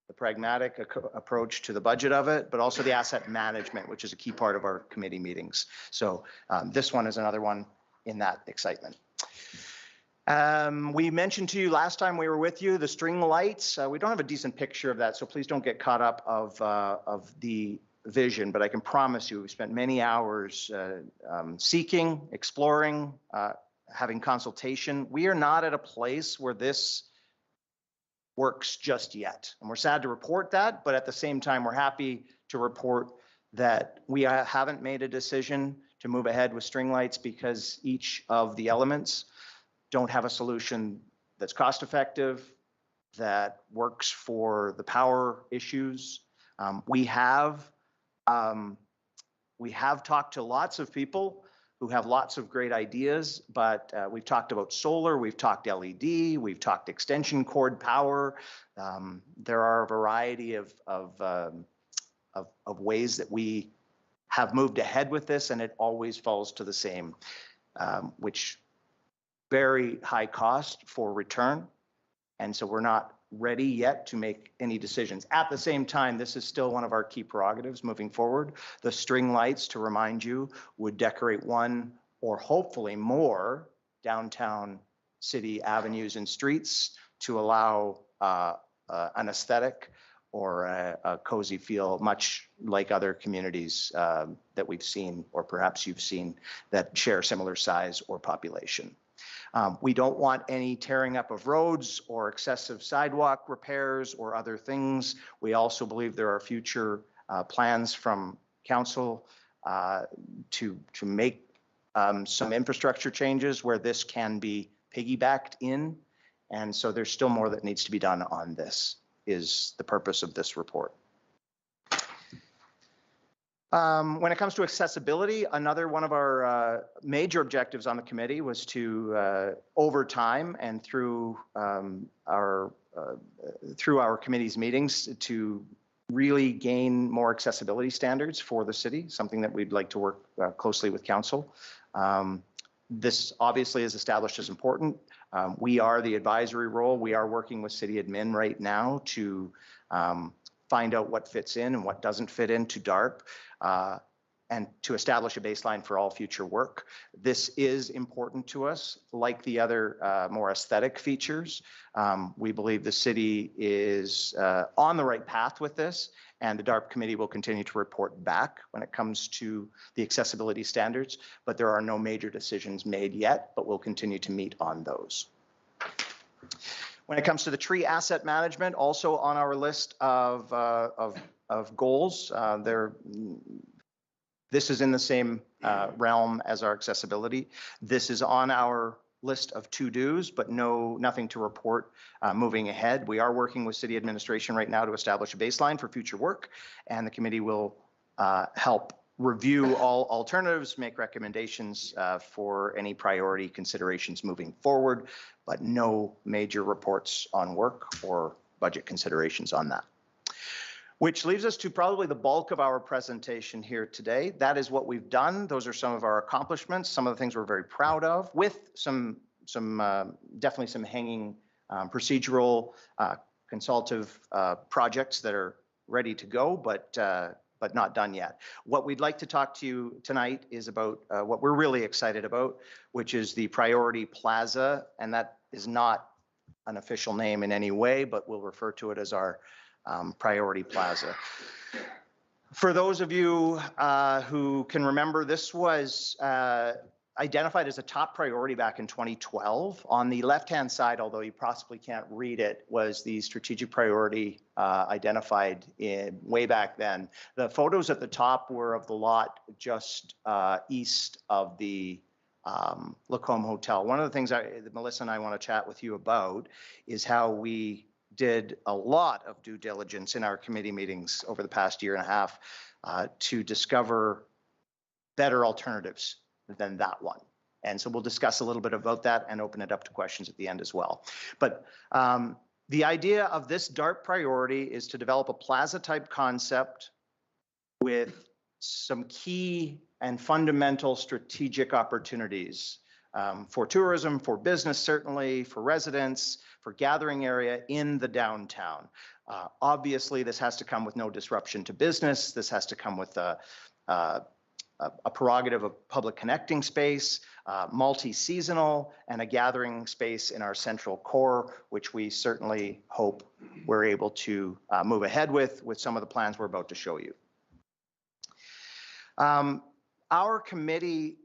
the pragmatic approach to the budget of it, but also the asset management, which is a key part of our committee meetings. So this one is another one in that excitement. We mentioned to you last time we were with you, the string lights. We don't have a decent picture of that, so please don't get caught up of the vision, but I can promise you we spent many hours seeking, exploring, having consultation. We are not at a place where this works just yet. And we're sad to report that, but at the same time, we're happy to report that we haven't made a decision to move ahead with string lights because each of the elements don't have a solution that's cost effective, that works for the power issues. We have talked to lots of people who have lots of great ideas, but we've talked about solar, we've talked LED, we've talked extension cord power. There are a variety of ways that we have moved ahead with this, and it always falls to the same, which very high cost for return. And so we're not ready yet to make any decisions. At the same time, this is still one of our key prerogatives moving forward. The string lights, to remind you, would decorate one or hopefully more downtown city avenues and streets to allow an aesthetic or a cozy feel, much like other communities that we've seen, or perhaps you've seen, that share similar size or population. We don't want any tearing up of roads or excessive sidewalk repairs or other things. We also believe there are future plans from council to make some infrastructure changes where this can be piggybacked in. And so there's still more that needs to be done on this, is the purpose of this report. When it comes to accessibility, another one of our major objectives on the committee was to, over time and through our committee's meetings, to really gain more accessibility standards for the city, something that we'd like to work closely with council. This obviously is established as important. We are the advisory role. We are working with city admin right now to find out what fits in and what doesn't fit into DARP, and to establish a baseline for all future work. This is important to us, like the other more aesthetic features. We believe the city is on the right path with this, and the DARP committee will continue to report back when it comes to the accessibility standards, but there are no major decisions made yet, but we'll continue to meet on those. When it comes to the tree asset management, also on our list of goals, this is in the same realm as our accessibility. This is on our list of to-dos, but nothing to report moving ahead. We are working with city administration right now to establish a baseline for future work, and the committee will help review all alternatives, make recommendations for any priority considerations moving forward, but no major reports on work or budget considerations on that. Which leaves us to probably the bulk of our presentation here today. That is what we've done. Those are some of our accomplishments, some of the things we're very proud of, with definitely some hanging procedural consultative projects that are ready to go, but not done yet. What we'd like to talk to you tonight is about what we're really excited about, which is the Priority Plaza, and that is not an official name in any way, but we'll refer to it as our Priority Plaza. For those of you who can remember, this was identified as a top priority back in 2012. On the left-hand side, although you possibly can't read it, was the strategic priority identified way back then. The photos at the top were of the lot just east of the Lacombe Hotel. One of the things that Melissa and I want to chat with you about is how we did a lot of due diligence in our committee meetings over the past year and a half to discover better alternatives than that one. And so we'll discuss a little bit about that and open it up to questions at the end as well. But the idea of this DARP priority is to develop a plaza type concept with some key and fundamental strategic opportunities for tourism, for business, certainly, for residents, for gathering area in the downtown. Obviously, this has to come with no disruption to business. This has to come with a prerogative of public connecting space, multi-seasonal, and a gathering space in our central core, which we certainly hope we're able to move ahead with some of the plans we're about to show you. Our committee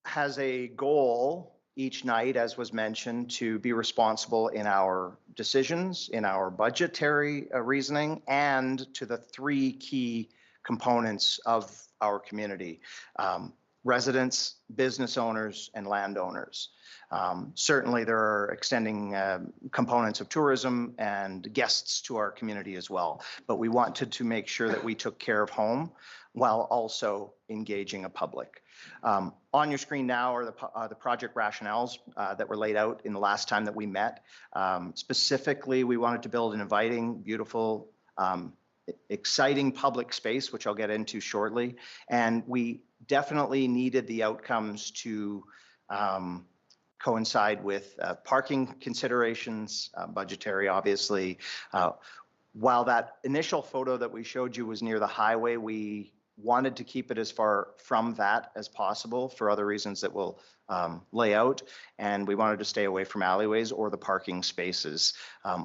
has a goal each night, as was mentioned, to be responsible in our decisions, in our budgetary reasoning, and to the three key components of our community: residents, business owners, and landowners. Certainly, there are extending components of tourism and guests to our community as well, but we wanted to make sure that we took care of home while also engaging a public. On your screen now are the project rationales that were laid out in the last time that we met. Specifically, we wanted to build an inviting, beautiful exciting public space, which I'll get into shortly. And we definitely needed the outcomes to coincide with parking considerations, budgetary, obviously. While that initial photo that we showed you was near the highway, we wanted to keep it as far from that as possible for other reasons that we'll lay out. And we wanted to stay away from alleyways or the parking spaces.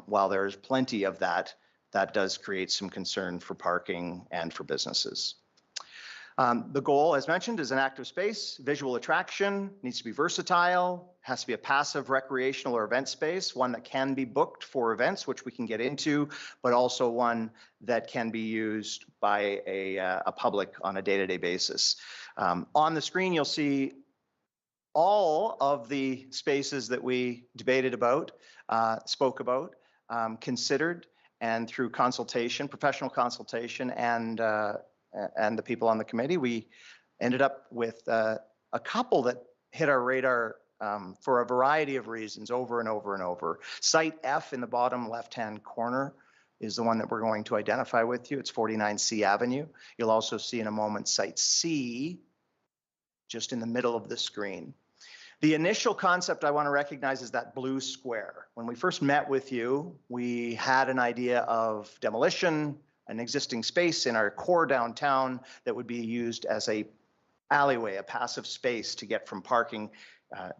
While there's plenty of that, that does create some concern for parking and for businesses. The goal, as mentioned, is an active space. Visual attraction needs to be versatile, has to be a passive recreational or event space, one that can be booked for events, which we can get into, but also one that can be used by a public on a day-to-day basis. On the screen, you'll see all of the spaces that we debated about, spoke about, considered, and through consultation, professional consultation, and the people on the committee, we ended up with a couple that hit our radar for a variety of reasons over and over and over. Site F in the bottom left-hand corner is the one that we're going to identify with you. It's 49C Avenue. You'll also see in a moment Site C, just in the middle of the screen. The initial concept I want to recognize is that blue square. When we first met with you, we had an idea of demolition, an existing space in our core downtown that would be used as a alleyway, a passive space to get from parking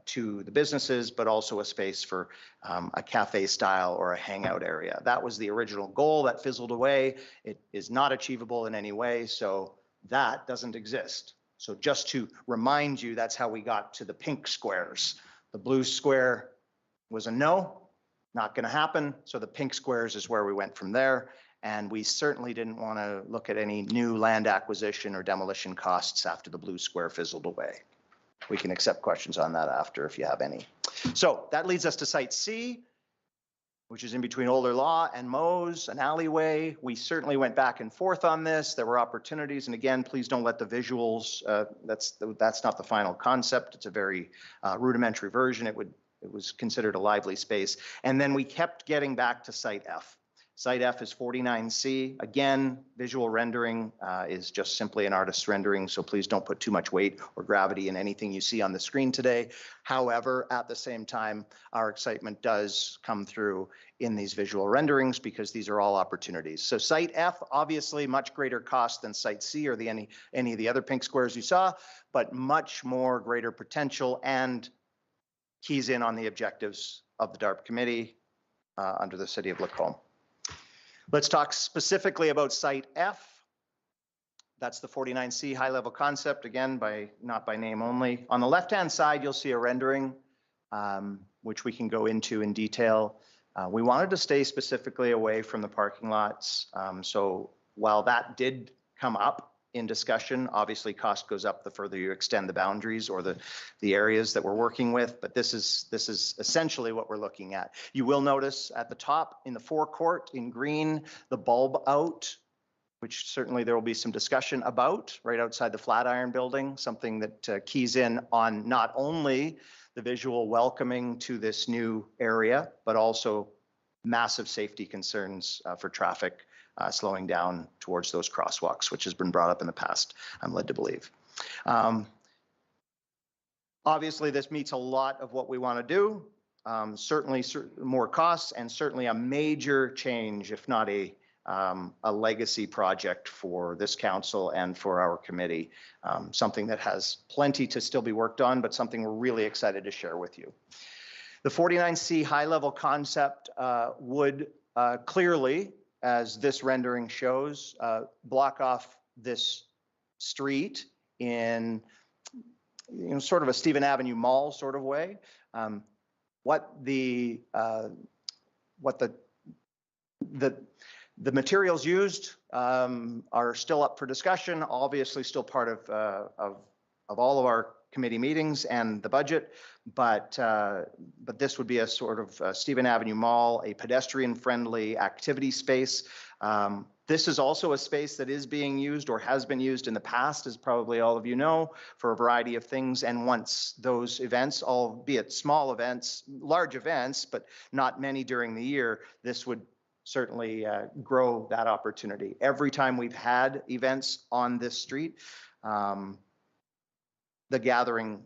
to the businesses, but also a space for a cafe style or a hangout area. That was the original goal that fizzled away. It is not achievable in any way, so that doesn't exist. So just to remind you, that's how we got to the pink squares. The blue square was a no, not going to happen. So the pink squares is where we went from there. And we certainly didn't want to look at any new land acquisition or demolition costs after the blue square fizzled away. We can accept questions on that after if you have any. So that leads us to Site C, which is in between Older Law and Moe's, an alleyway. We certainly went back and forth on this. There were opportunities. And again, please don't let the visuals, that's not the final concept. It's a very rudimentary version. It was considered a lively space. And then we kept getting back to Site F. Site F is 49C. Again, visual rendering is just simply an artist's rendering, so please don't put too much weight or gravity in anything you see on the screen today. However, at the same time, our excitement does come through in these visual renderings because these are all opportunities. So Site F, obviously much greater cost than Site C or any of the other pink squares you saw, but much more greater potential and keys in on the objectives of the DARP committee under the City of Lacombe. Let's talk specifically about Site F. That's the 49C high-level concept, again, not by name only. On the left-hand side, you'll see a rendering, which we can go into in detail. We wanted to stay specifically away from the parking lots. So while that did come up in discussion, obviously cost goes up the further you extend the boundaries or the areas that we're working with, but this is essentially what we're looking at. You will notice at the top in the forecourt in green, the bulb out, which certainly there will be some discussion about right outside the Flatiron building, something that keys in on not only the visual welcoming to this new area, but also massive safety concerns for traffic slowing down towards those crosswalks, which has been brought up in the past, I'm led to believe. Obviously, this meets a lot of what we want to do. Certainly more costs and certainly a major change, if not a legacy project for this council and for our committee. Something that has plenty to still be worked on, but something we're really excited to share with you. The 49C high-level concept would clearly, as this rendering shows, block off this street in sort of a Stephen Avenue Mall sort of way. What the materials used are still up for discussion, obviously still part of all of our committee meetings and the budget, but this would be a sort of Stephen Avenue Mall, a pedestrian-friendly activity space. This is also a space that is being used or has been used in the past, as probably all of you know, for a variety of things. And once those events, albeit small events, large events, but not many during the year, this would certainly grow that opportunity. Every time we've had events on this street, the gathering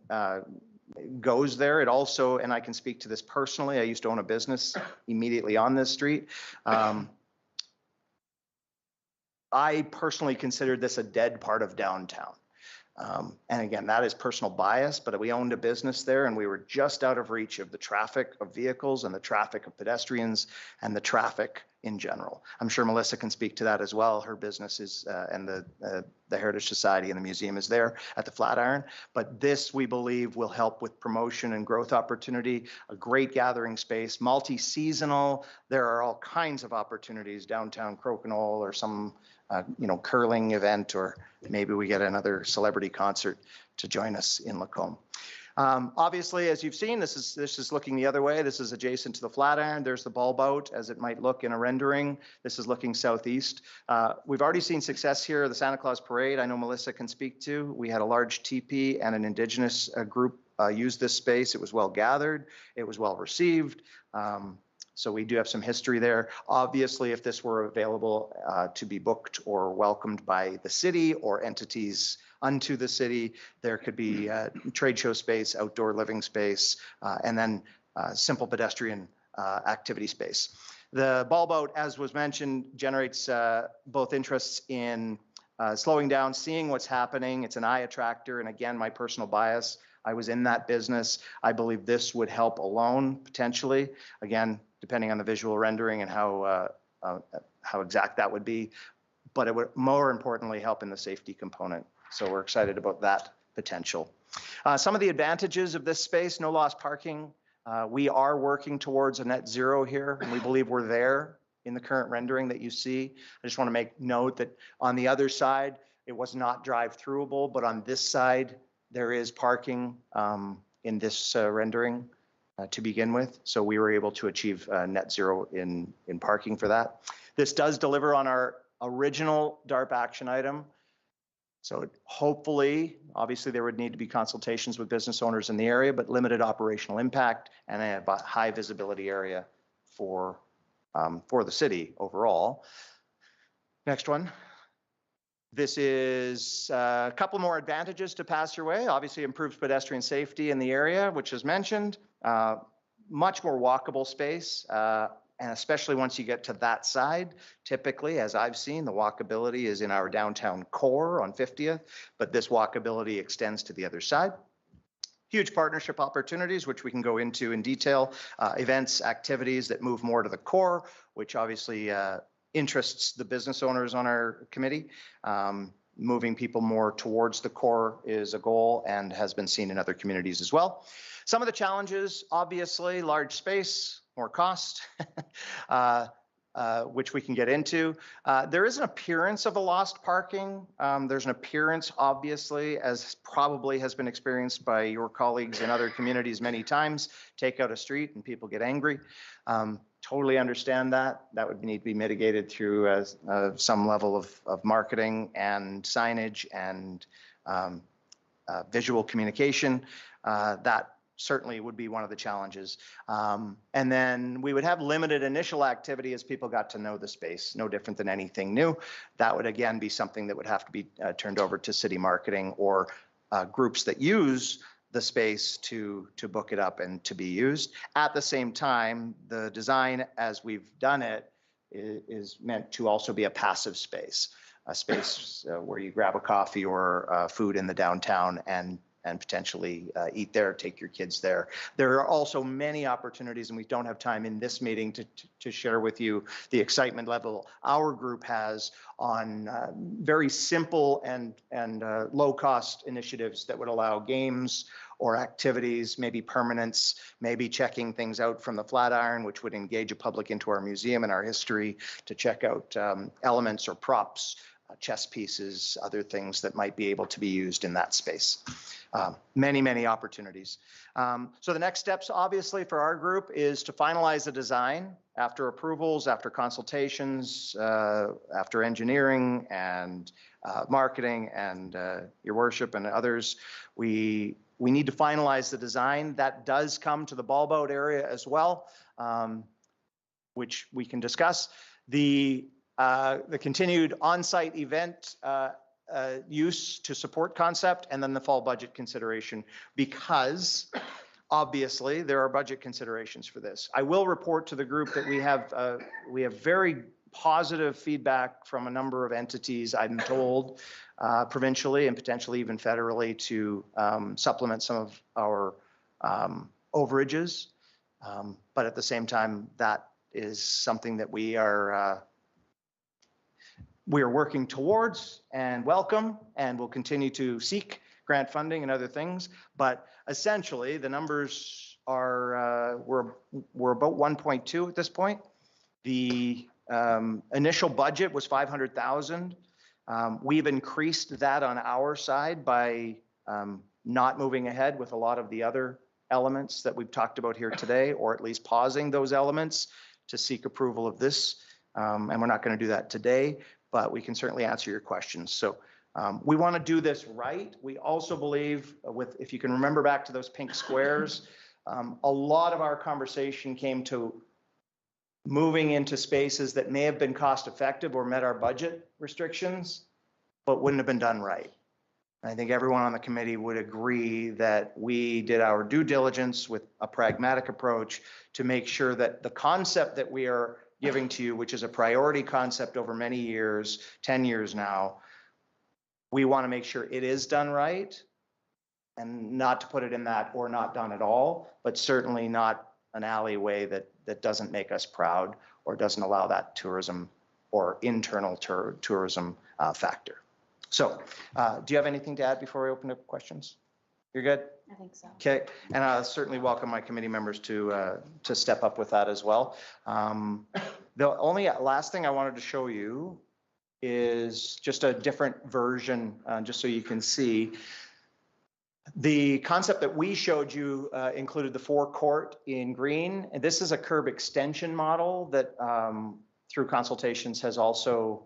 goes there. It also, and I can speak to this personally, I used to own a business immediately on this street. I personally considered this a dead part of downtown. And again, that is personal bias, but we owned a business there and we were just out of reach of the traffic of vehicles and the traffic of pedestrians and the traffic in general. I'm sure Melissa can speak to that as well. Her business is, and the Heritage Society and the museum is there at the Flatiron. But this, we believe, will help with promotion and growth opportunity, a great gathering space, multi-seasonal. There are all kinds of opportunities, downtown Crokinole or some curling event, or maybe we get another celebrity concert to join us in Lacombe. Obviously, as you've seen, this is looking the other way. This is adjacent to the Flatiron. There's the bulb out as it might look in a rendering. This is looking southeast. We've already seen success here. The Santa Claus Parade, I know Melissa can speak to. We had a large TP and an Indigenous group use this space. It was well gathered. It was well received. So we do have some history there. Obviously, if this were available to be booked or welcomed by the city or entities unto the city, there could be trade show space, outdoor living space, and then simple pedestrian activity space. The bulb out, as was mentioned, generates both interests in slowing down, seeing what's happening. It's an eye attractor. And again, my personal bias, I was in that business. I believe this would help alone, potentially. Again, depending on the visual rendering and how exact that would be. But it would more importantly help in the safety component. So we're excited about that potential. Some of the advantages of this space: no lost parking. We are working towards a net zero here, and we believe we're there in the current rendering that you see. I just want to make note that on the other side, it was not drive-throughable, but on this side, there is parking in this rendering to begin with. So we were able to achieve net zero in parking for that. This does deliver on our original DARP action item. So hopefully, obviously there would need to be consultations with business owners in the area, but limited operational impact and a high visibility area for the city overall. Next one. This is a couple more advantages to pass your way. Obviously improves pedestrian safety in the area, which is mentioned. Much more walkable space. And especially once you get to that side, typically, as I've seen, the walkability is in our downtown core on 50th, but this walkability extends to the other side. Huge partnership opportunities, which we can go into in detail. Events, activities that move more to the core, which obviously interests the business owners on our committee. Moving people more towards the core is a goal and has been seen in other communities as well. Some of the challenges, obviously, large space, more cost, which we can get into. There is an appearance of a lost parking. There's an appearance, obviously, as probably has been experienced by your colleagues in other communities many times. Take out a street and people get angry. Totally understand that. That would need to be mitigated through some level of marketing and signage and visual communication. That certainly would be one of the challenges. And then we would have limited initial activity as people got to know the space, no different than anything new. That would again be something that would have to be turned over to city marketing or groups that use the space to book it up and to be used. At the same time, the design as we've done it is meant to also be a passive space, a space where you grab a coffee or food in the downtown and potentially eat there, take your kids there. There are also many opportunities, and we don't have time in this meeting to share with you the excitement level our group has on very simple and low-cost initiatives that would allow games or activities, maybe permanence, maybe checking things out from the Flatiron, which would engage a public into our museum and our history to check out elements or props, chess pieces, other things that might be able to be used in that space. Many, many opportunities. So the next steps, obviously, for our group is to finalize the design after approvals, after consultations, after engineering and marketing and your worship and others. We need to finalize the design. That does come to the bulb out area as well. which we can discuss, the continued on-site event use to support concept, and then the fall budget consideration, because obviously there are budget considerations for this. I will report to the group that we have very positive feedback from a number of entities, I'm told, provincially and potentially even federally, to supplement some of our overages. But at the same time, that is something that we are working towards and welcome, and will continue to seek grant funding and other things. But essentially, the numbers are we're about 1.2 at this point. The initial budget was 500,000. We've increased that on our side by not moving ahead with a lot of the other elements that we've talked about here today, or at least pausing those elements to seek approval of this. And we're not going to do that today, but we can certainly answer your questions. So we want to do this right. We also believe, if you can remember back to those pink squares, a lot of our conversation came to moving into spaces that may have been cost effective or met our budget restrictions, but wouldn't have been done right. I think everyone on the committee would agree that we did our due diligence with a pragmatic approach to make sure that the concept that we are giving to you, which is a priority concept over many years, 10 years now, we want to make sure it is done right, and not to put it in that or not done at all, but certainly not an alleyway that doesn't make us proud or doesn't allow that tourism or internal tourism factor. So do you have anything to add before we open up questions? You're good? I think so. Okay, and I certainly welcome my committee members to step up with that as well. The only last thing I wanted to show you is just a different version, just so you can see. The concept that we showed you included the forecourt in green, and this is a curb extension model that through consultations has also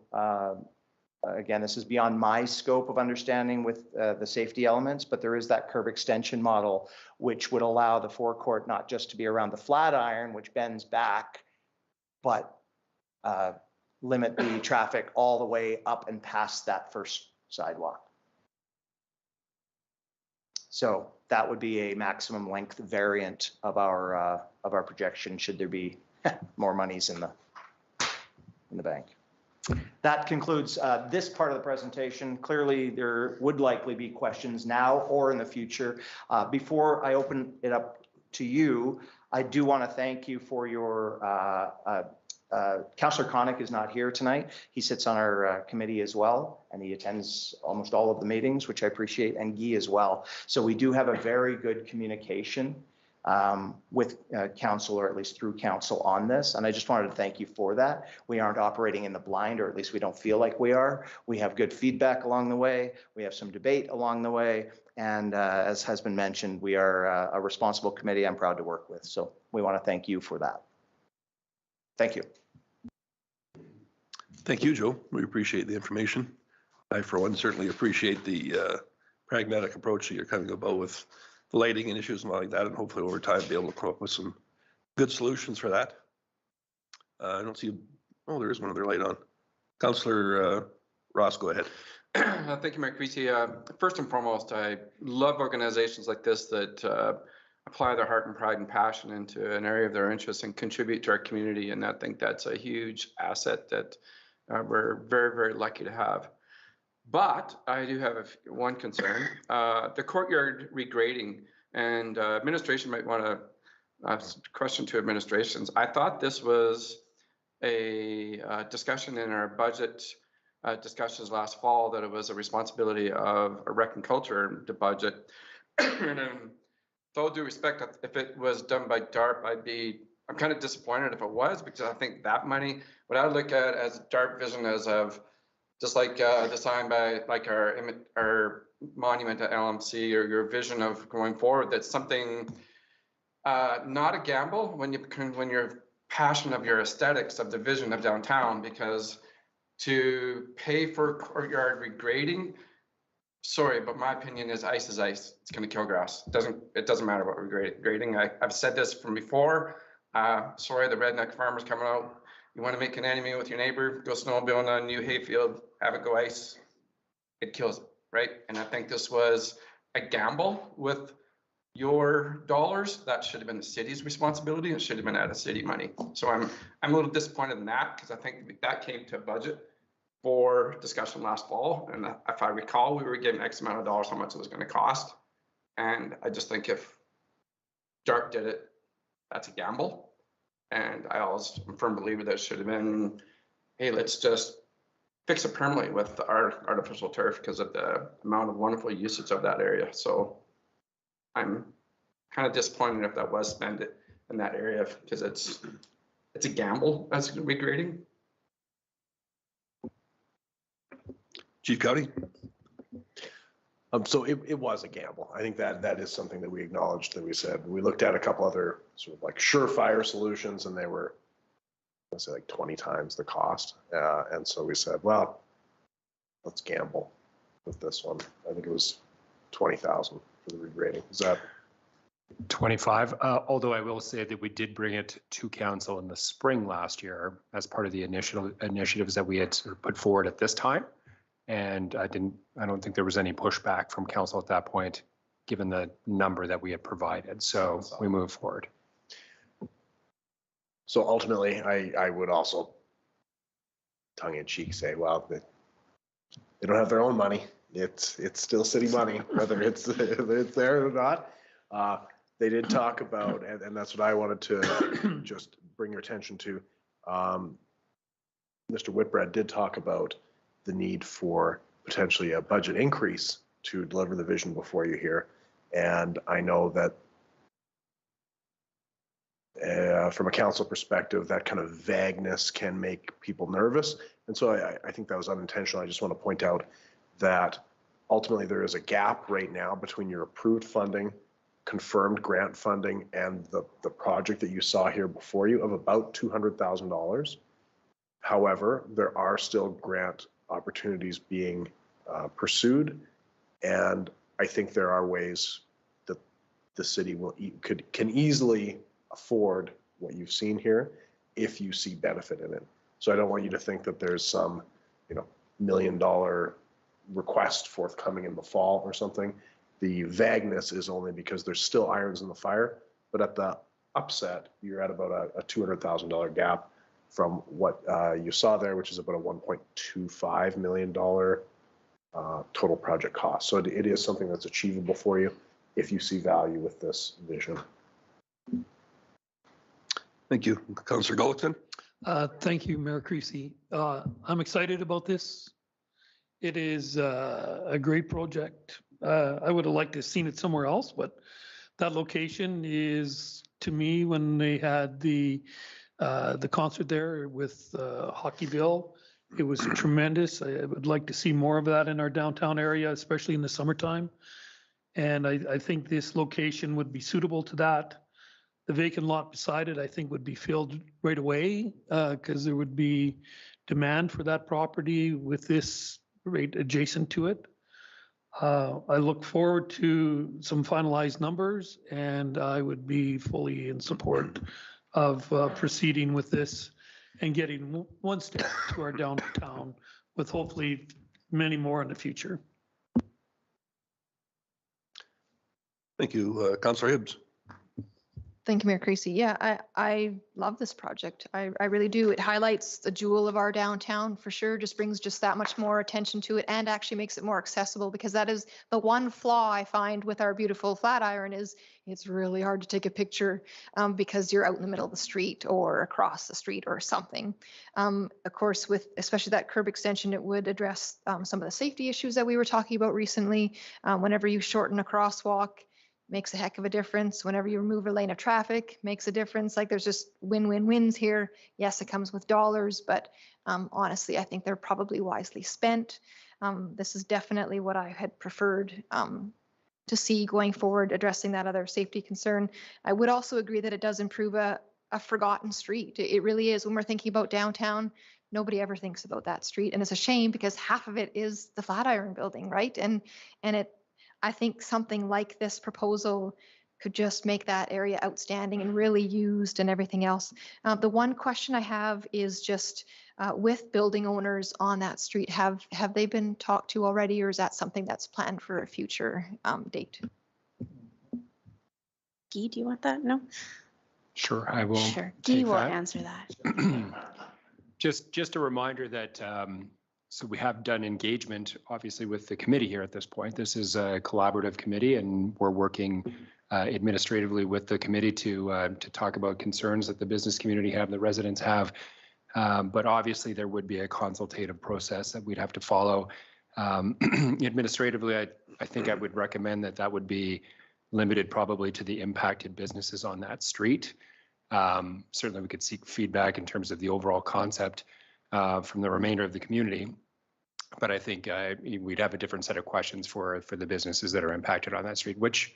again, this is beyond my scope of understanding with the safety elements, but there is that curb extension model, which would allow the forecourt not just to be around the Flatiron, which bends back, but limit the traffic all the way up and past that first sidewalk. So that would be a maximum length variant of our projection, should there be more monies in the bank. That concludes this part of the presentation. Clearly, there would likely be questions now or in the future. Before I open it up to you, I do want to thank you for your, Councillor Connick is not here tonight. He sits on our committee as well, and he attends almost all of the meetings, which I appreciate, and Guy as well. So we do have a very good communication with council, or at least through council, on this. And I just wanted to thank you for that. We aren't operating in the blind, or at least we don't feel like we are. We have good feedback along the way. We have some debate along the way. And as has been mentioned, we are a responsible committee I'm proud to work with. So we want to thank you for that. Thank you. Thank you, Joe. We appreciate the information. I, for one, certainly appreciate the pragmatic approach that you're kind of about with the lighting and issues and like that, and hopefully over time be able to come up with some good solutions for that. I don't see, oh, there is one other light on. Councillor Ross, go ahead. Thank you, Mayor Creasy. First and foremost, I love organizations like this that apply their heart and pride and passion into an area of their interest and contribute to our community. And I think that's a huge asset that we're very, very lucky to have. But I do have one concern, the courtyard regrading, and administration might want to ask a question to administrations. I thought this was a discussion in our budget discussions last fall, that it was a responsibility of a rec and culture to budget. And with all due respect, if it was done by DARP, I'm kind of disappointed if it was, because I think that money, what I look at as DARP vision as of, just like designed by like our monument at LMC, or your vision of going forward, that's something not a gamble when you're passionate of your aesthetics of the vision of downtown, because to pay for courtyard regrading, sorry, but my opinion is ice is ice. It's going to kill grass. It doesn't matter what we're grading. I've said this from before. Sorry, the redneck farmer's coming out. You want to make an enemy with your neighbor, go snowmobiling on a new hayfield, have it go ice. It kills it, right? And I think this was a gamble with your dollars. That should have been the city's responsibility. It should have been out of city money. So I'm a little disappointed in that because I think that came to a budget for discussion last fall. And if I recall, we were given X amount of dollars, how much it was going to cost. And I just think if DARP did it, that's a gamble. And I always am a firm believer that it should have been, hey, let's just fix it permanently with our artificial turf because of the amount of wonderful usage of that area. So I'm kind of disappointed if that was spent in that area because it's a gamble as regrading. Chief Cowdy? So it was a gamble. I think that is something that we acknowledged, that we said, we looked at a couple other sort of like surefire solutions and they were, let's say, like 20 times the cost. And so we said, well, let's gamble with this one. I think it was 20,000 for the regrading. Is that 25? Although I will say that we did bring it to council in the spring last year as part of the initial initiatives that we had sort of put forward at this time. And I don't think there was any pushback from council at that point, given the number that we had provided. So we moved forward. So ultimately, I would also tongue in cheek say, well, they don't have their own money. It's still city money, whether it's there or not. They did talk about, and that's what I wanted to just bring your attention to. Mr. Whitbread did talk about the need for potentially a budget increase to deliver the vision before you here. And I know that from a council perspective, that kind of vagueness can make people nervous. And so I think that was unintentional. I just want to point out that ultimately there is a gap right now between your approved funding, confirmed grant funding, and the project that you saw here before you of about $200,000. However, there are still grant opportunities being pursued, and I think there are ways that the city can easily afford what you've seen here if you see benefit in it. So I don't want you to think that there's some, $1 million request forthcoming in the fall or something. The vagueness is only because there's still irons in the fire, but at the upset, you're at about a $200,000 gap from what you saw there, which is about a $1.25 million total project cost. So it is something that's achievable for you if you see value with this vision. Thank you. Councillor Gullickson? Thank you, Mayor Creasy. I'm excited about this. It is a great project. I would have liked to have seen it somewhere else, but that location is, to me, when they had the concert there with Hockeyville, it was tremendous. I would like to see more of that in our downtown area, especially in the summertime. And I think this location would be suitable to that. The vacant lot beside it, I think, would be filled right away because there would be demand for that property with this right adjacent to it. I look forward to some finalized numbers, and I would be fully in support of proceeding with this and getting one step to our downtown with hopefully many more in the future. Thank you. Councillor Hibbs? Thank you, Mayor Creasy. Yeah, I love this project. I really do. It highlights the jewel of our downtown for sure, just brings just that much more attention to it and actually makes it more accessible, because that is the one flaw I find with our beautiful Flatiron is it's really hard to take a picture because you're out in the middle of the street or across the street or something. Of course, with especially that curb extension, it would address some of the safety issues that we were talking about recently. Whenever you shorten a crosswalk, makes a heck of a difference. Whenever you remove a lane of traffic, makes a difference. Like there's just win-win-wins here. Yes, it comes with dollars, but honestly, I think they're probably wisely spent. This is definitely what I had preferred to see going forward, addressing that other safety concern. I would also agree that it does improve a forgotten street. It really is. When we're thinking about downtown, nobody ever thinks about that street. And it's a shame because half of it is the Flatiron building, right? And I think something like this proposal could just make that area outstanding and really used and everything else. The one question I have is just with building owners on that street, have they been talked to already, or is that something that's planned for a future date? Guy, do you want that? No? Sure, I will. Sure. Guy take will that. answer that. Just a reminder that so we have done engagement, obviously, with the committee here at this point. This is a collaborative committee, and we're working administratively with the committee to talk about concerns that the business community have, the residents have. But obviously, there would be a consultative process that we'd have to follow. Administratively, I think I would recommend that would be limited probably to the impacted businesses on that street. Certainly, we could seek feedback in terms of the overall concept from the remainder of the community. But I think we'd have a different set of questions for the businesses that are impacted on that street, which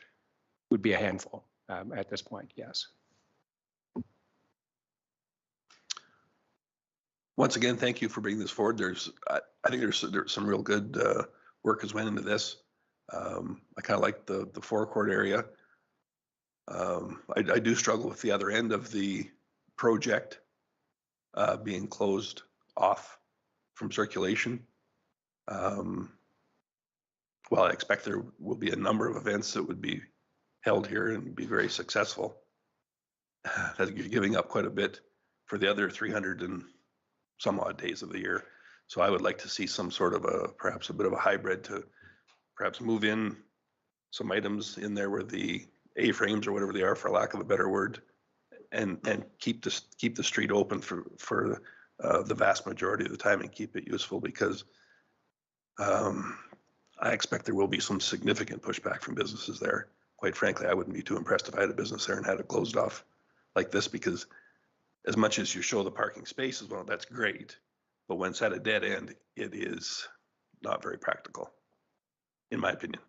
would be a handful at this point, yes. Once again, thank you for bringing this forward. I think there's some real good work has went into this. I kind of like the forecourt area. I do struggle with the other end of the project being closed off from circulation. Well, I expect there will be a number of events that would be held here and be very successful. That you're giving up quite a bit for the other 300 and some odd days of the year. So I would like to see some sort of perhaps a bit of a hybrid to perhaps move in some items in there where the A-frames or whatever they are, for lack of a better word, and keep the street open for the vast majority of the time and keep it useful, because I expect there will be some significant pushback from businesses there. Quite frankly, I wouldn't be too impressed if I had a business there and had it closed off like this, because as much as you show the parking spaces, well, that's great, but when it's at a dead end, it is not very practical, in my opinion.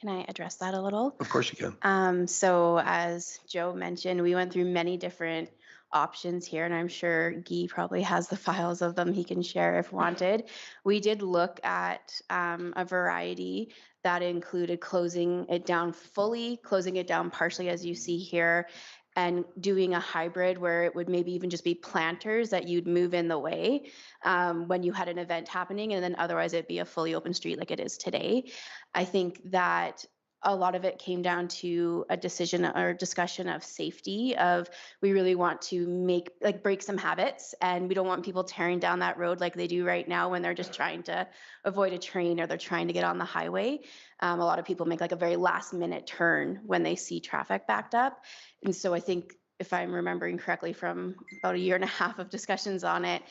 Can I address that a little? Of course you can. So as Joe mentioned, we went through many different options here, and I'm sure Guy probably has the files of them he can share if wanted. We did look at a variety that included closing it down fully, closing it down partially, as you see here, and doing a hybrid where it would maybe even just be planters that you'd move in the way when you had an event happening, and then otherwise it'd be a fully open street like it is today. I think that a lot of it came down to a decision or discussion of safety, of we really want to break some habits, and we don't want people tearing down that road like they do right now when they're just trying to avoid a train or they're trying to get on the highway. A lot of people make like a very last minute turn when they see traffic backed up. And so I think, if I'm remembering correctly from about 1.5 years of discussions on it,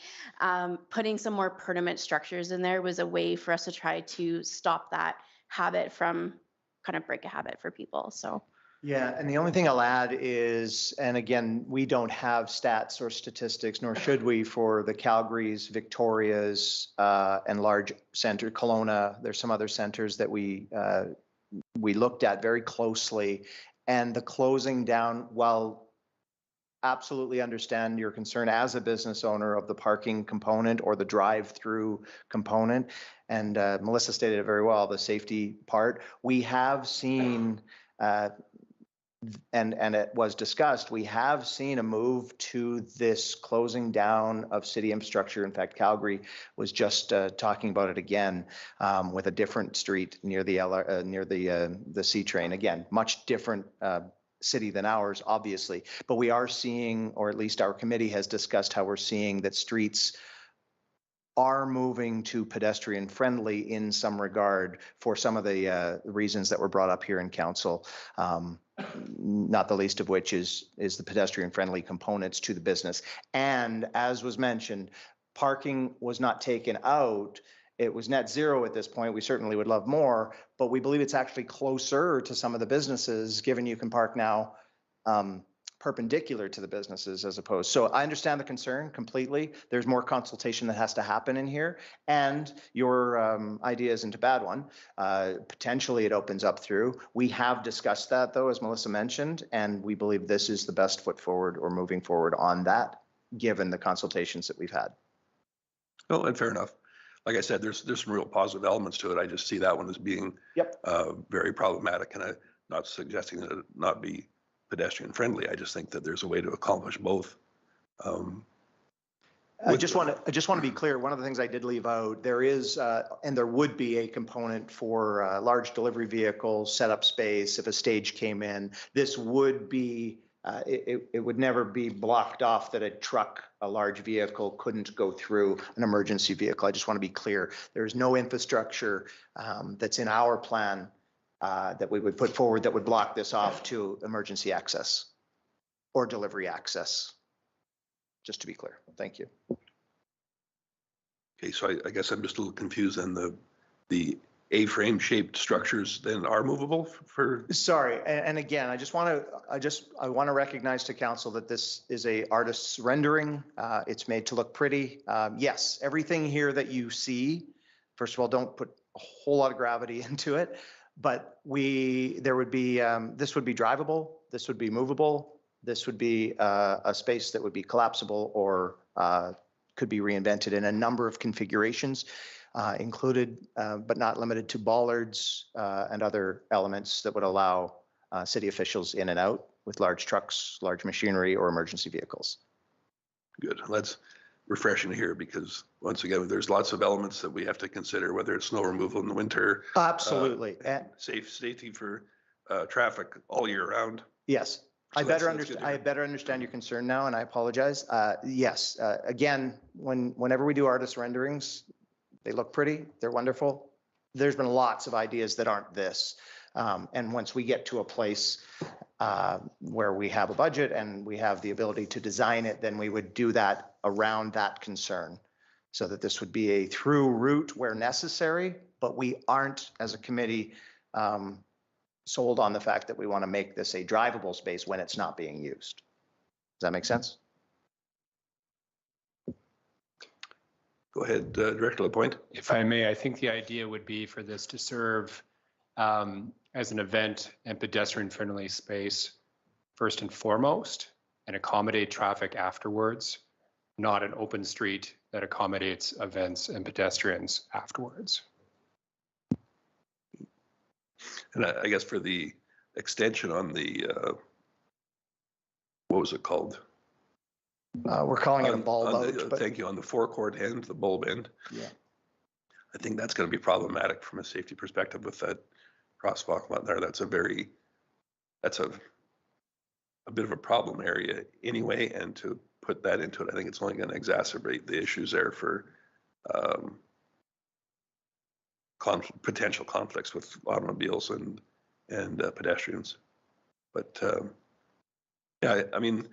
putting some more permanent structures in there was a way for us to try to stop that habit from kind of break a habit for people. So yeah, and the only thing I'll add is, and again, we don't have stats or statistics, nor should we, for the Calgarys, Victorias, and large center, Kelowna. There's some other centers that we looked at very closely, and the closing down, while absolutely understand your concern as a business owner of the parking component or the drive-through component, and Melissa stated it very well, the safety part. We have seen, and it was discussed, we have seen a move to this closing down of city infrastructure. In fact, Calgary was just talking about it again with a different street near the C train. Again, much different city than ours, obviously, but we are seeing, or at least our committee has discussed how we're seeing that streets are moving to pedestrian friendly in some regard for some of the reasons that were brought up here in council, not the least of which is the pedestrian friendly components to the business. And as was mentioned, parking was not taken out. It was net zero at this point. We certainly would love more, but we believe it's actually closer to some of the businesses, given you can park now perpendicular to the businesses as opposed. So I understand the concern completely. There's more consultation that has to happen in here, and your idea isn't a bad one. Potentially it opens up through. We have discussed that though, as Melissa mentioned, and we believe this is the best foot forward or moving forward on that, given the consultations that we've had. Oh, and fair enough. Like I said, there's some real positive elements to it. I just see that one as being very problematic. And not suggesting that it not be pedestrian friendly. I just think that there's a way to accomplish both. I just want to be clear. One of the things I did leave out, there is, and there would be a component for large delivery vehicles, setup space. If a stage came in, this would be, it would never be blocked off that a truck, a large vehicle couldn't go through an emergency vehicle. I just want to be clear. There's no infrastructure that's in our plan that we would put forward that would block this off to emergency access or delivery access. Just to be clear. Thank you. Okay, so I guess I'm just a little confused. And the A-frame shaped structures then are movable for? Sorry, and again, I want to recognize to council that this is a artist's rendering. It's made to look pretty. Yes, everything here that you see, first of all, don't put a whole lot of gravity into it, but there would be, this would be drivable, this would be movable, this would be a space that would be collapsible or could be reinvented in a number of configurations, included but not limited to bollards and other elements that would allow city officials in and out with large trucks, large machinery, or emergency vehicles. Good. That's refreshing to hear, because once again, there's lots of elements that we have to consider, whether it's snow removal in the winter. Absolutely. Safety for traffic all year round. Yes. So I better understand your concern now, and I apologize. Yes, again, whenever we do artist renderings, they look pretty, they're wonderful. There's been lots of ideas that aren't this. And once we get to a place where we have a budget and we have the ability to design it, then we would do that around that concern, so that this would be a through route where necessary, but we aren't, as a committee, sold on the fact that we want to make this a drivable space when it's not being used. Does that make sense? Go ahead, Director Lapointe. If I may, I think the idea would be for this to serve as an event and pedestrian-friendly space first and foremost, and accommodate traffic afterwards, not an open street that accommodates events and pedestrians afterwards. And I guess for the extension on the, what was it called? We're calling it a bulb out. Thank you. On the forecourt end, the bulb end. Yeah. I think that's going to be problematic from a safety perspective with that crosswalk out there. That's a bit of a problem area anyway. And to put that into it, I think it's only going to exacerbate the issues there for potential conflicts with automobiles and pedestrians. But yeah, I mean,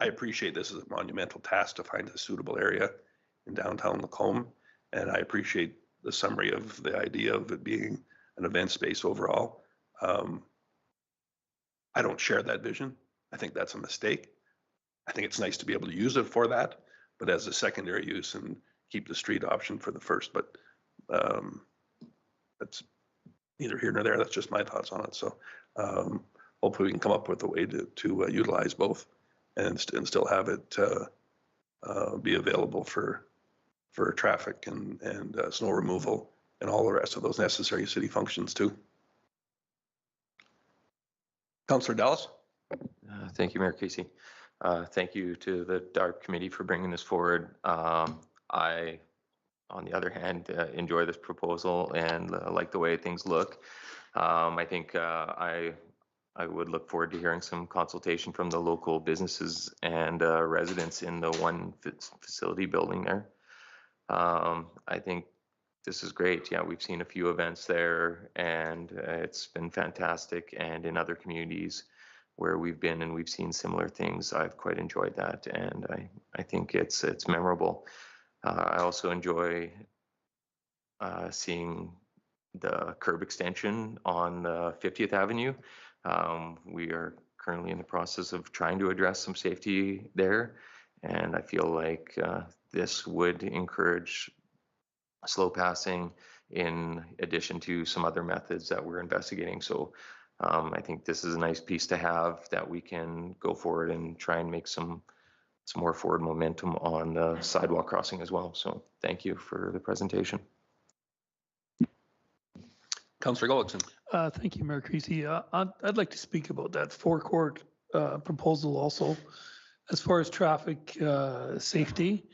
I appreciate this is a monumental task to find a suitable area in downtown Lacombe, and I appreciate the summary of the idea of it being an event space overall. I don't share that vision. I think that's a mistake. I think it's nice to be able to use it for that, but as a secondary use, and keep the street option for the first. But that's neither here nor there. That's just my thoughts on it. So hopefully we can come up with a way to utilize both and still have it be available for traffic and snow removal and all the rest of those necessary city functions too. Councillor Dallas. Thank you, Mayor Casey. Thank you to the DARP committee for bringing this forward. I, on the other hand, enjoy this proposal and like the way things look. I think I would look forward to hearing some consultation from the local businesses and residents in the one facility building there. I think this is great. Yeah, we've seen a few events there and it's been fantastic. And in other communities where we've been and we've seen similar things, I've quite enjoyed that. And I think it's memorable. I also enjoy seeing the curb extension on 50th Avenue. We are currently in the process of trying to address some safety there. And I feel like this would encourage slow passing in addition to some other methods that we're investigating. So I think this is a nice piece to have that we can go forward and try and make some more forward momentum on the sidewalk crossing as well. So thank you for the presentation. Councillor Gullickson. Thank you, Mayor Creasy. I'd like to speak about that forecourt proposal also. As far as traffic safety,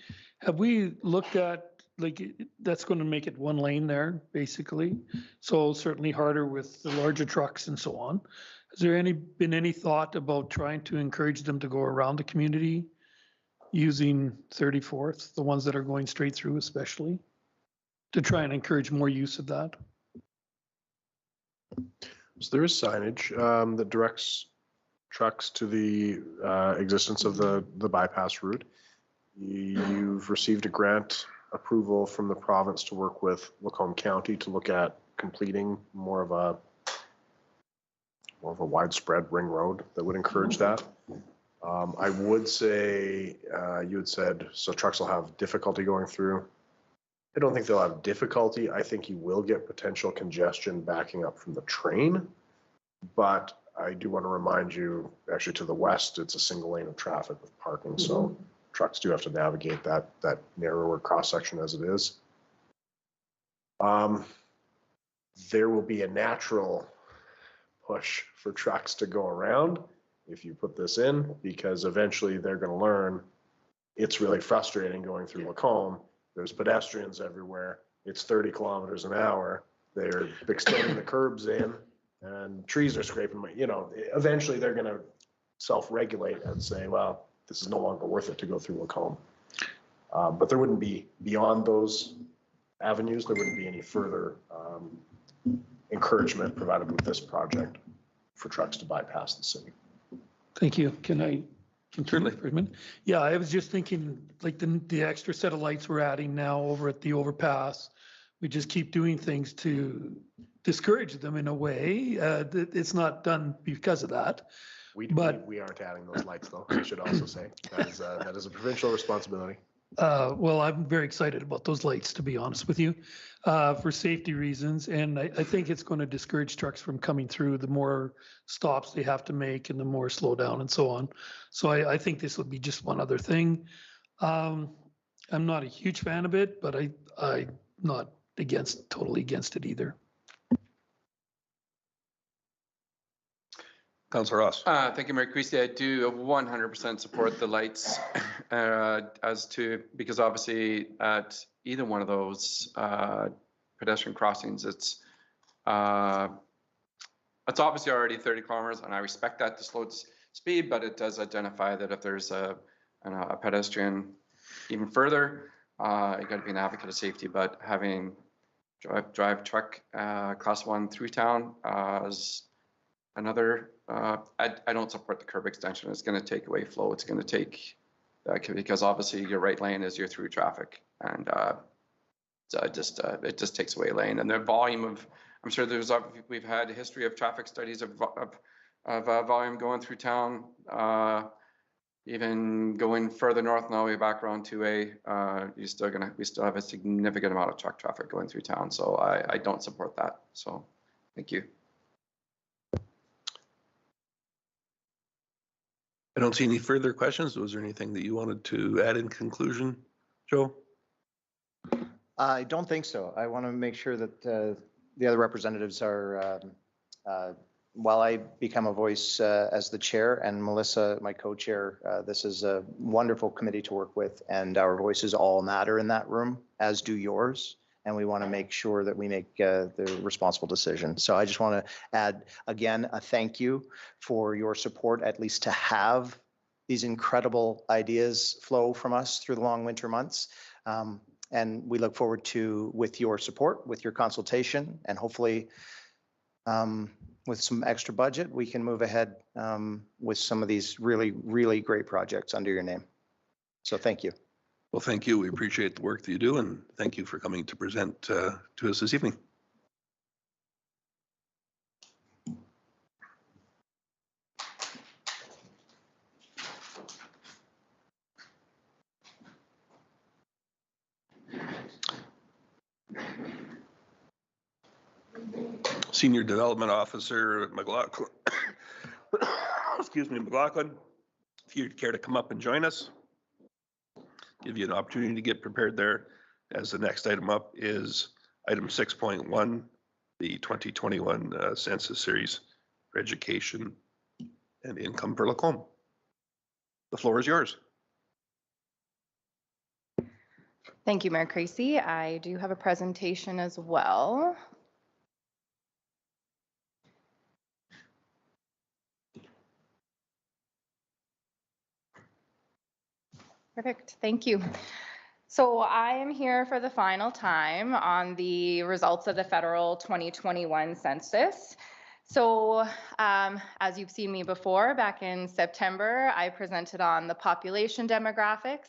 have we looked at, like, that's going to make it one lane there, basically? So certainly harder with the larger trucks and so on. Has there been any thought about trying to encourage them to go around the community using 34th, the ones that are going straight through especially, to try and encourage more use of that? So there is signage that directs trucks to the existence of the bypass route. You've received a grant approval from the province to work with Lacombe County to look at completing more of a widespread ring road that would encourage that. I would say, you had said, so trucks will have difficulty going through. I don't think they'll have difficulty. I think you will get potential congestion backing up from the train. But I do want to remind you, actually to the west, it's a single lane of traffic with parking. So trucks do have to navigate that narrower cross section as it is. There will be a natural push for trucks to go around if you put this in, because eventually they're going to learn it's really frustrating going through Lacombe. There's pedestrians everywhere. It's 30 kilometers an hour. They're extending the curbs in and trees are scraping my, eventually they're going to self-regulate and say, well, this is no longer worth it to go through Lacombe. But there wouldn't be, beyond those avenues, there wouldn't be any further encouragement provided with this project for trucks to bypass the city. Thank you. Can I continue for a minute? Yeah, I was just thinking, like, the extra set of lights we're adding now over at the overpass, we just keep doing things to discourage them in a way. It's not done because of that. We aren't adding those lights, though, I should also say. That is a provincial responsibility. Well, I'm very excited about those lights, to be honest with you, for safety reasons. And I think it's going to discourage trucks from coming through the more stops they have to make and the more slow down and so on. So I think this would be just one other thing. I'm not a huge fan of it, but I'm not totally against it either. Councillor Ross. Thank you, Mayor Creasy. I do 100% support the lights because obviously at either one of those pedestrian crossings, it's obviously already 30 kilometers, and I respect that to slow speed, but it does identify that if there's a pedestrian even further, you got to be an advocate of safety. But having drive truck class 1 through town is another. I don't support the curb extension. It's going to take away flow. It's going to take because obviously your right lane is your through traffic, and it just takes away lane. And the volume of, I'm sure we've had a history of traffic studies of volume going through town, even going further north and all the way back around 2A. We still have a significant amount of truck traffic going through town. So I don't support that. So thank you. I don't see any further questions. Was there anything that you wanted to add in conclusion, Joe? I don't think so. I want to make sure that the other representatives are, while I become a voice as the chair and Melissa, my co-chair, this is a wonderful committee to work with, and our voices all matter in that room, as do yours. And we want to make sure that we make the responsible decision. So I just want to add, again, a thank you for your support, at least to have these incredible ideas flow from us through the long winter months. And we look forward to, with your support, with your consultation, and hopefully with some extra budget, we can move ahead with some of these really, really great projects under your name. So thank you. Well, thank you. We appreciate the work that you do, and thank you for coming to present to us this evening. Senior Development Officer McLaughlin, excuse me, McLaughlin, if you'd care to come up and join us. Give you an opportunity to get prepared there, as the next item up is item 6.1, the 2021 census series for education and income for Lacombe. The floor is yours. Thank you, Mayor Creasy. I do have a presentation as well. Perfect, thank you. So I am here for the final time on the results of the federal 2021 census. So as you've seen me before, back in September, I presented on the population demographics.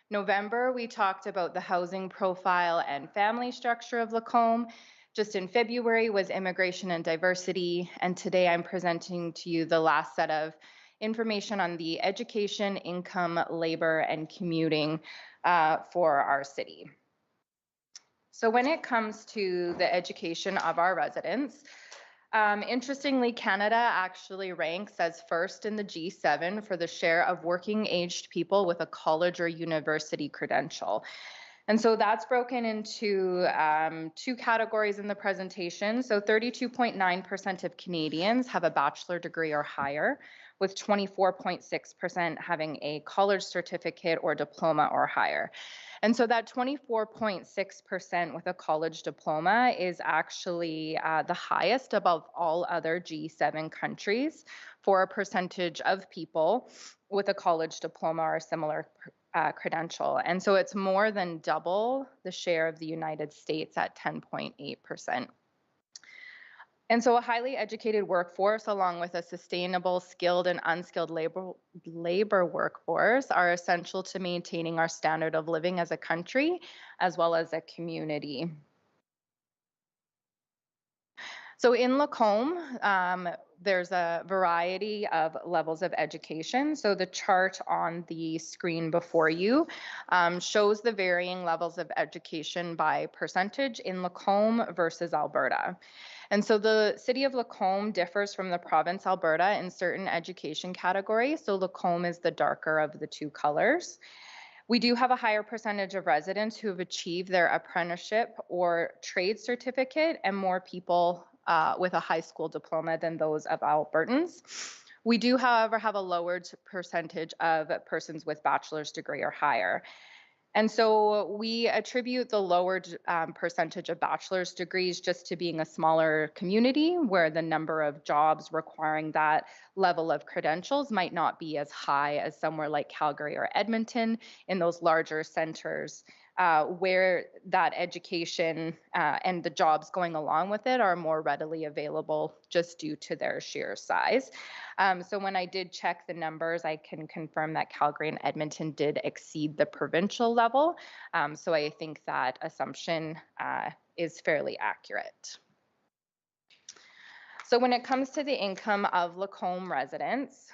November, we talked about the housing profile and family structure of Lacombe. Just in February was immigration and diversity. And today I'm presenting to you the last set of information on the education, income, labor, and commuting for our city. So when it comes to the education of our residents, interestingly, Canada actually ranks as first in the G7 for the share of working aged people with a college or university credential. And so that's broken into two categories in the presentation. So 32.9% of Canadians have a bachelor degree or higher, with 24.6% having a college certificate or diploma or higher. And so that 24.6% with a college diploma is actually the highest above all other G7 countries for a percentage of people with a college diploma or similar credential. And so it's more than double the share of the United States at 10.8%. And so a highly educated workforce, along with a sustainable, skilled and unskilled labor workforce, are essential to maintaining our standard of living as a country, as well as a community. So in Lacombe, there's a variety of levels of education. So the chart on the screen before you shows the varying levels of education by percentage in Lacombe versus Alberta. And so the city of Lacombe differs from the province Alberta in certain education categories. So Lacombe is the darker of the two colors. We do have a higher percentage of residents who have achieved their apprenticeship or trade certificate, and more people with a high school diploma than those of Albertans. We do, however, have a lowered percentage of persons with bachelor's degree or higher. And so we attribute the lowered percentage of bachelor's degrees just to being a smaller community where the number of jobs requiring that level of credentials might not be as high as somewhere like Calgary or Edmonton in those larger centers where that education and the jobs going along with it are more readily available just due to their sheer size. So when I did check the numbers, I can confirm that Calgary and Edmonton did exceed the provincial level. So I think that assumption is fairly accurate. So when it comes to the income of Lacombe residents,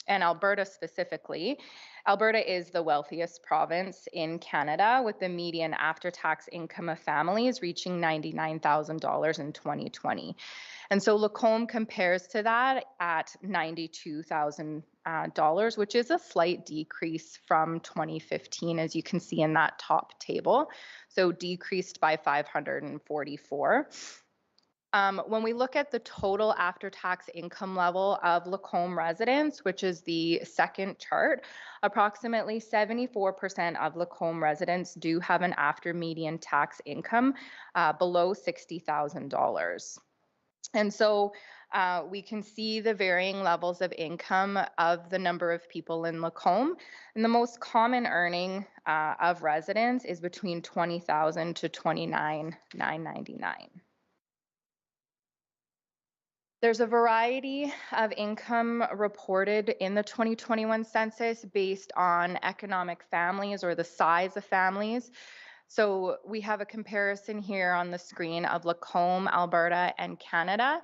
and Alberta specifically, Alberta is the wealthiest province in Canada, with the median after-tax income of families reaching $99,000 in 2020. And so Lacombe compares to that at $92,000, which is a slight decrease from 2015, as you can see in that top table. So decreased by 544. When we look at the total after-tax income level of Lacombe residents, which is the second chart, approximately 74% of Lacombe residents do have an after median tax income below $60,000. And so we can see the varying levels of income of the number of people in Lacombe. And the most common earning of residents is between $20,000 to $29,999. There's a variety of income reported in the 2021 census based on economic families or the size of families. So we have a comparison here on the screen of Lacombe, Alberta, and Canada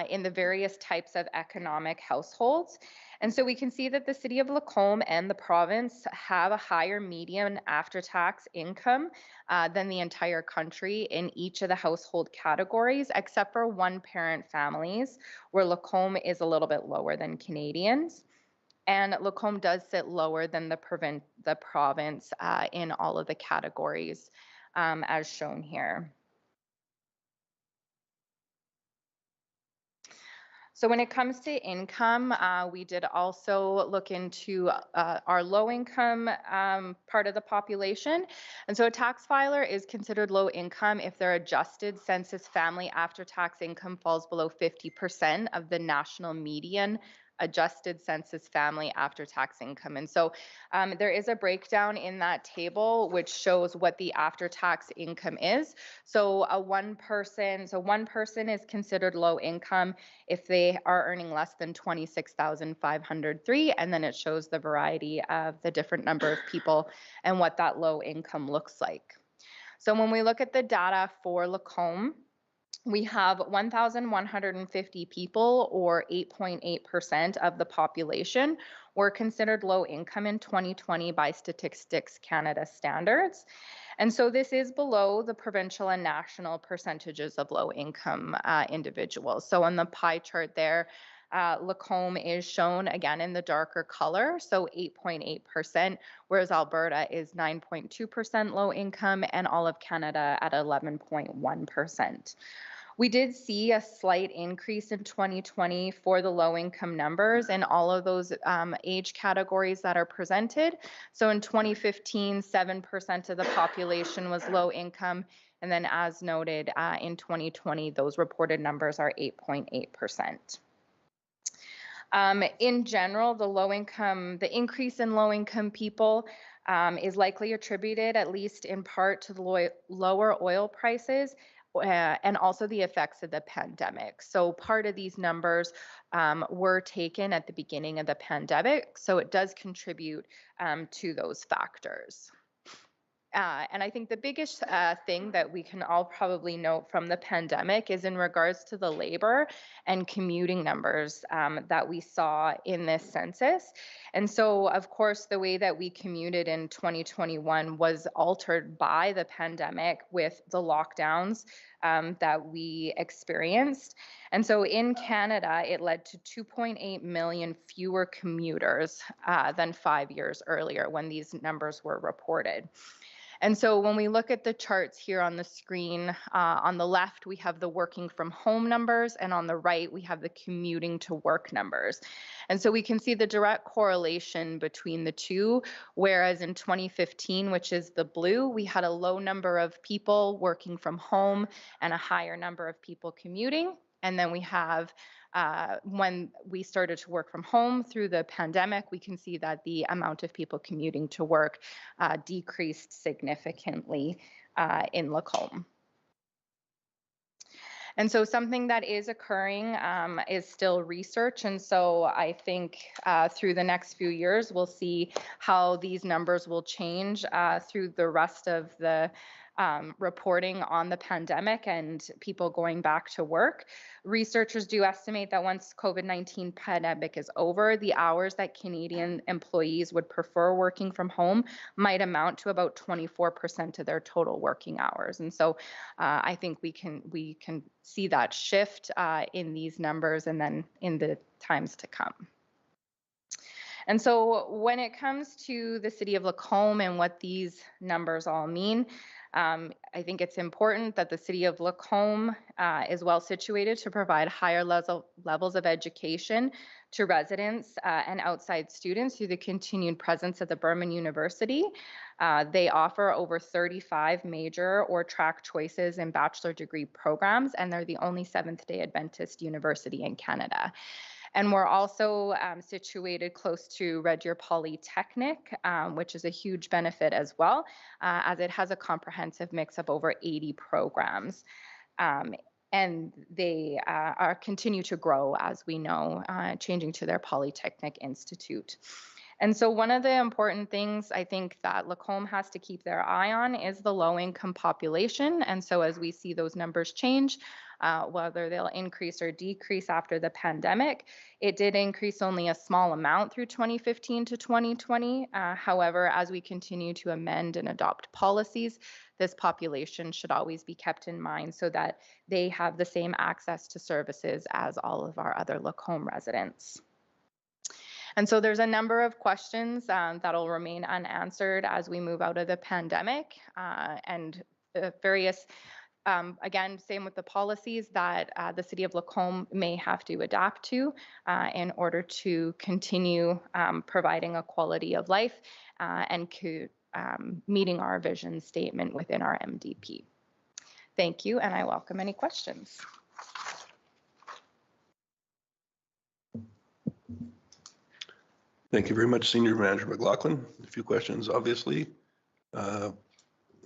in the various types of economic households. And so we can see that the city of Lacombe and the province have a higher median after-tax income than the entire country in each of the household categories, except for one-parent families, where Lacombe is a little bit lower than Canadians. And Lacombe does sit lower than the province in all of the categories as shown here. So when it comes to income, we did also look into our low income part of the population. And so a tax filer is considered low income if their adjusted census family after tax income falls below 50% of the national median adjusted census family after tax income. And so there is a breakdown in that table which shows what the after tax income is. So one person is considered low income if they are earning less than 26,503, and then it shows the variety of the different number of people and what that low income looks like. So when we look at the data for Lacombe, we have 1,150 people, or 8.8% of the population, were considered low income in 2020 by Statistics Canada standards. And so this is below the provincial and national percentages of low income individuals. So on the pie chart there, Lacombe is shown again in the darker color, so 8.8%, whereas Alberta is 9.2% low income and all of Canada at 11.1%. We did see a slight increase in 2020 for the low income numbers in all of those age categories that are presented. So in 2015, 7% of the population was low income. And then as noted in 2020, those reported numbers are 8.8%. In general, the increase in low income people is likely attributed, at least in part, to the lower oil prices and also the effects of the pandemic. So part of these numbers were taken at the beginning of the pandemic, so it does contribute to those factors. And I think the biggest thing that we can all probably note from the pandemic is in regards to the labor and commuting numbers that we saw in this census. And so, of course, the way that we commuted in 2021 was altered by the pandemic with the lockdowns that we experienced. And so in Canada, it led to 2.8 million fewer commuters than 5 years earlier when these numbers were reported. And so when we look at the charts here on the screen, on the left, we have the working from home numbers, and on the right, we have the commuting to work numbers. And so we can see the direct correlation between the two, whereas in 2015, which is the blue, we had a low number of people working from home and a higher number of people commuting. And then we have when we started to work from home through the pandemic, we can see that the amount of people commuting to work decreased significantly in Lacombe. And so something that is occurring is still research. And so I think through the next few years, we'll see how these numbers will change through the rest of the reporting on the pandemic and people going back to work. Researchers do estimate that once COVID-19 pandemic is over, the hours that Canadian employees would prefer working from home might amount to about 24% of their total working hours. And so I think we can see that shift in these numbers and then in the times to come. And so when it comes to the city of Lacombe and what these numbers all mean, I think it's important that the city of Lacombe is well situated to provide higher levels of education to residents and outside students through the continued presence of the Burman University. They offer over 35 major or track choices in bachelor degree programs, and they're the only Seventh-day Adventist university in Canada. And we're also situated close to Red Deer Polytechnic, which is a huge benefit as well, as it has a comprehensive mix of over 80 programs. And they continue to grow, as we know, changing to their Polytechnic Institute. And so one of the important things I think that Lacombe has to keep their eye on is the low-income population. And so as we see those numbers change, whether they'll increase or decrease after the pandemic, it did increase only a small amount through 2015 to 2020. However, as we continue to amend and adopt policies, this population should always be kept in mind so that they have the same access to services as all of our other Lacombe residents. And so there's a number of questions that'll remain unanswered as we move out of the pandemic, and various Again, same with the policies that the city of Lacombe may have to adapt to in order to continue providing a quality of life and meeting our vision statement within our MDP. Thank you, and I welcome any questions. Thank you very much, Senior Manager McLaughlin. A few questions, obviously.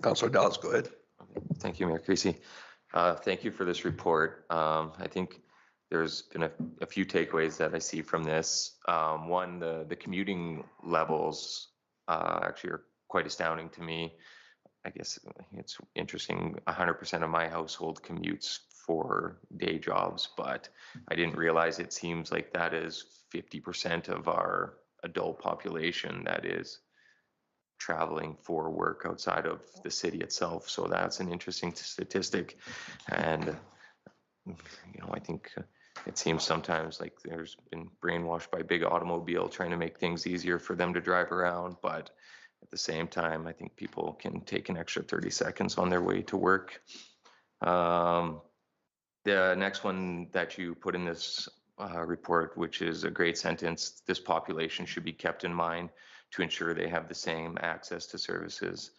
Councillor Dallas, go ahead. Thank you, Mayor Creasy. Thank you for this report. I think there's been a few takeaways that I see from this. One, the commuting levels actually are quite astounding to me. I guess it's interesting, 100% of my household commutes for day jobs, but I didn't realize it seems like that is 50% of our adult population that is traveling for work outside of the city itself. So that's an interesting statistic. And, I think it seems sometimes like there's been brainwashed by big automobile trying to make things easier for them to drive around. But at the same time, I think people can take an extra 30 seconds on their way to work. The next one that you put in this report, which is a great sentence, this population should be kept in mind to ensure they have the same access to services.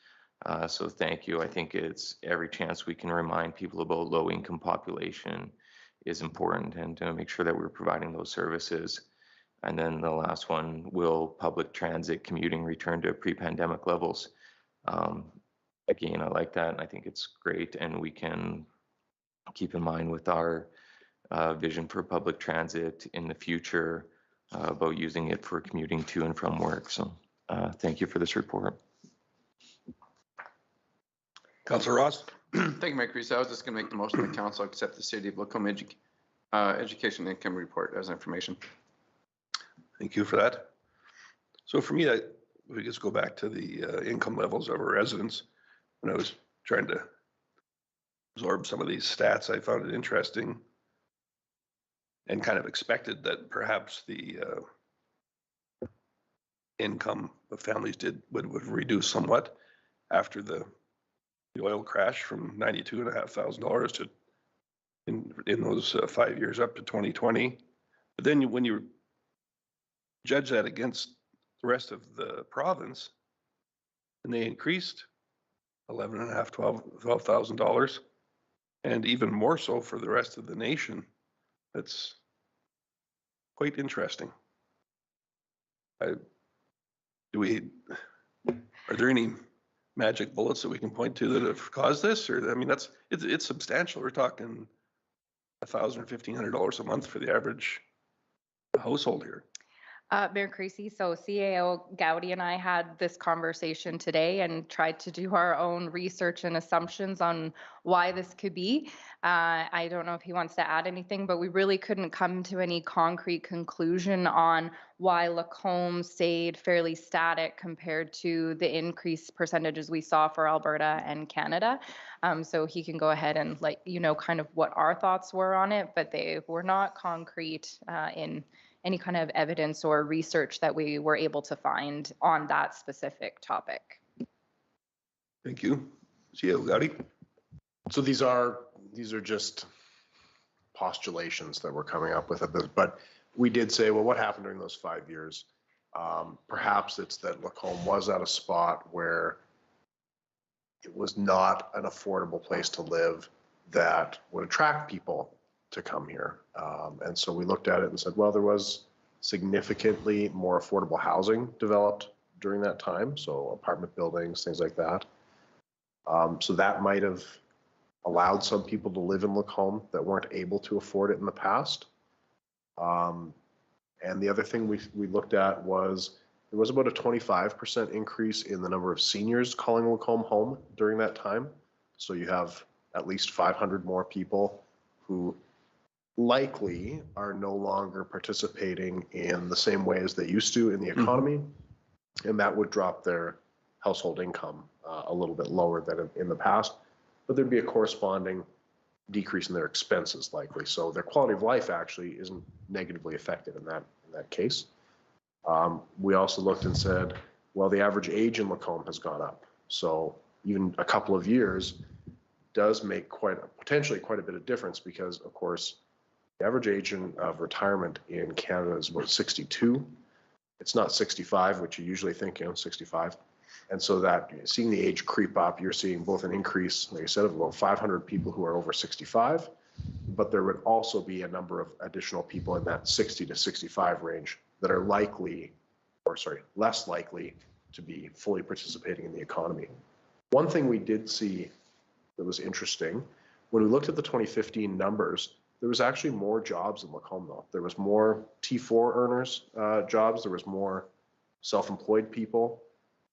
So thank you. I think it's every chance we can remind people about low-income population is important, and to make sure that we're providing those services. And then the last one, will public transit commuting return to pre-pandemic levels? Again, I like that, and I think it's great, and we can keep in mind with our vision for public transit in the future about using it for commuting to and from work. So thank you for this report. Councillor Ross. Thank you, Mike Reese. I was just going to make the motion that council accept the City of Lacombe Education Income Report as information. Thank you for that. So for me, we just go back to the income levels of our residents. When I was trying to absorb some of these stats, I found it interesting and kind of expected that perhaps the income of families would reduce somewhat after the oil crash from $92,500 to in those 5 years up to 2020. But then when you judge that against the rest of the province, and they increased $11,500, $12,000, and even more so for the rest of the nation. That's quite interesting. Are there any magic bullets that we can point to that have caused this? Or I mean, it's substantial. We're talking $1,000 or $1,500 a month for the average household here. Mayor Creasy, so CAO Gowdy and I had this conversation today and tried to do our own research and assumptions on why this could be. I don't know if he wants to add anything, but we really couldn't come to any concrete conclusion on why Lacombe stayed fairly static compared to the increased percentages we saw for Alberta and Canada. So he can go ahead and let you know kind of what our thoughts were on it, but they were not concrete in any kind of evidence or research that we were able to find on that specific topic. Thank you. CAO Gowdy. So these are just postulations that we're coming up with, but we did say, well, what happened during those 5 years? Perhaps it's that Lacombe was at a spot where it was not an affordable place to live that would attract people to come here. And so we looked at it and said, well, there was significantly more affordable housing developed during that time. So apartment buildings, things like that. So that might have allowed some people to live in Lacombe that weren't able to afford it in the past. And the other thing we looked at was there was about a 25% increase in the number of seniors calling Lacombe home during that time. So you have at least 500 more people who likely are no longer participating in the same way as they used to in the economy, and that would drop their household income a little bit lower than in the past, but there'd be a corresponding decrease in their expenses likely. So their quality of life actually isn't negatively affected in that case. We also looked and said, well, the average age in Lacombe has gone up. So even a couple of years does make potentially quite a bit of difference because, of course, the average age of retirement in Canada is about 62. It's not 65, which you usually think, 65. And so that seeing the age creep up, you're seeing both an increase, like I said, of about 500 people who are over 65, but there would also be a number of additional people in that 60 to 65 range that are less likely to be fully participating in the economy. One thing we did see that was interesting, when we looked at the 2015 numbers, there was actually more jobs in Lacombe though. There was more T4 earners jobs, there was more self-employed people,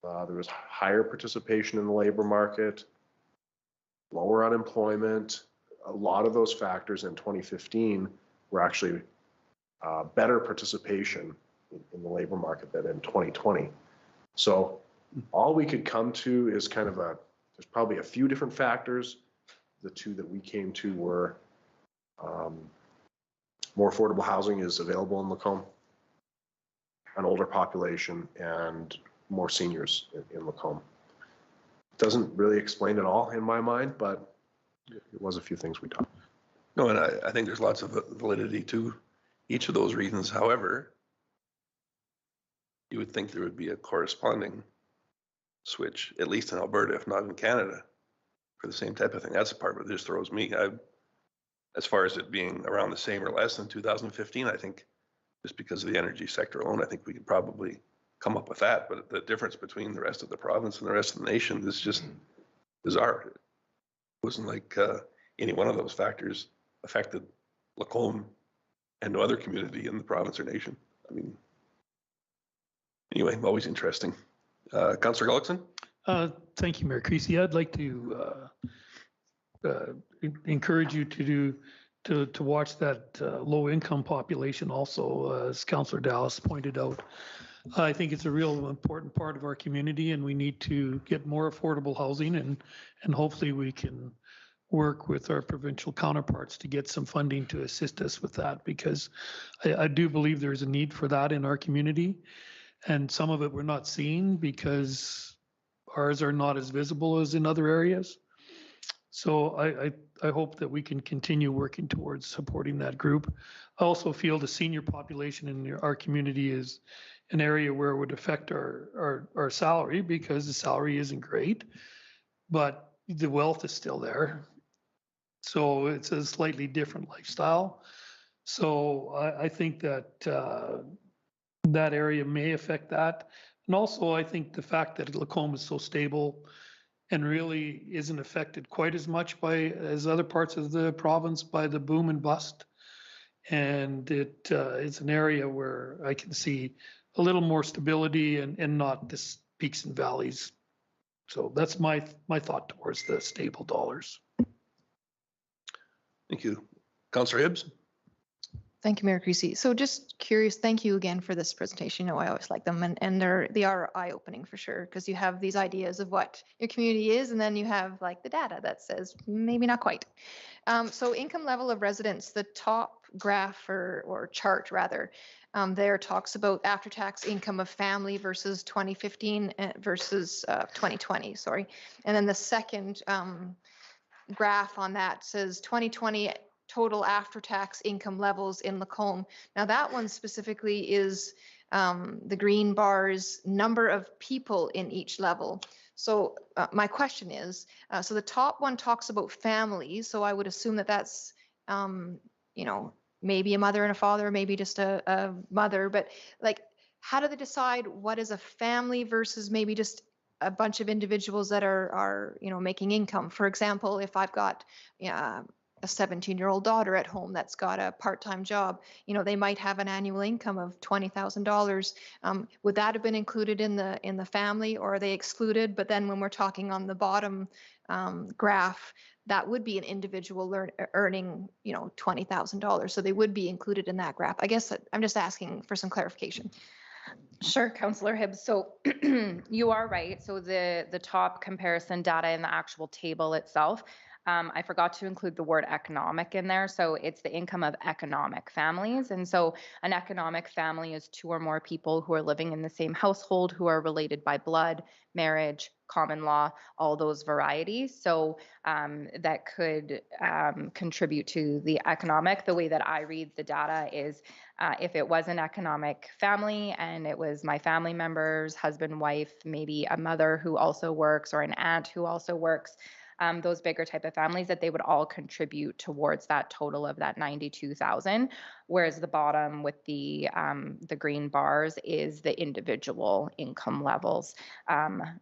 there was higher participation in the labor market, lower unemployment. A lot of those factors in 2015 were actually better participation in the labor market than in 2020. So all we could come to is kind of there's probably a few different factors. The two that we came to were more affordable housing is available in Lacombe, an older population, and more seniors in Lacombe. It doesn't really explain it all in my mind, but it was a few things we talked. No, and I think there's lots of validity to each of those reasons. However, you would think there would be a corresponding switch, at least in Alberta, if not in Canada, for the same type of thing. That's the part that just throws me. As far as it being around the same or less than 2015, I think just because of the energy sector alone, I think we could probably come up with that. But the difference between the rest of the province and the rest of the nation is just bizarre. It wasn't like any one of those factors affected Lacombe and no other community in the province or nation. I mean, anyway, always interesting. Councillor Gullickson? Thank you, Mayor Creasy. I'd like to encourage you to watch that low income population also, as Councillor Dallas pointed out. I think it's a real important part of our community, and we need to get more affordable housing, and hopefully we can work with our provincial counterparts to get some funding to assist us with that, because I do believe there's a need for that in our community, and some of it we're not seeing because ours are not as visible as in other areas. So I hope that we can continue working towards supporting that group. I also feel the senior population in our community is an area where it would affect our salary, because the salary isn't great, but the wealth is still there. So it's a slightly different lifestyle. So I think that that area may affect that. And also I think the fact that Lacombe is so stable and really isn't affected quite as much as other parts of the province by the boom and bust. And it's an area where I can see a little more stability and not this peaks and valleys. So that's my thought towards the stable dollars. Thank you. Councillor Hibbs? Thank you, Mayor Creasy. So just curious, thank you again for this presentation. I always like them, and they are eye-opening for sure, because you have these ideas of what your community is, and then you have like the data that says maybe not quite. So income level of residents, the top graph or chart rather, there talks about after-tax income of family versus 2015 versus 2020, sorry. And then the second graph on that says 2020 total after-tax income levels in Lacombe. Now that one specifically is the green bars, number of people in each level. So my question is, so the top one talks about families. So I would assume that that's, maybe a mother and a father, maybe just a mother, but like, how do they decide what is a family versus maybe just a bunch of individuals that are making income? For example, if I've got, a 17-year-old daughter at home that's got a part-time job, they might have an annual income of $20,000. Would that have been included in the family, or are they excluded? But then when we're talking on the bottom graph, that would be an individual earning, $20,000. So they would be included in that graph. I guess I'm just asking for some clarification. Sure, Councillor Hibbs. So you are right. So the top comparison data in the actual table itself I forgot to include the word economic in there. So it's the income of economic families. And so an economic family is 2 or more people who are living in the same household, who are related by blood, marriage, common law, all those varieties. So that could contribute to the economic. The way that I read the data is if it was an economic family and it was my family members, husband, wife, maybe a mother who also works or an aunt who also works, those bigger type of families, that they would all contribute towards that total of that 92,000. Whereas the bottom with the green bars is the individual income levels,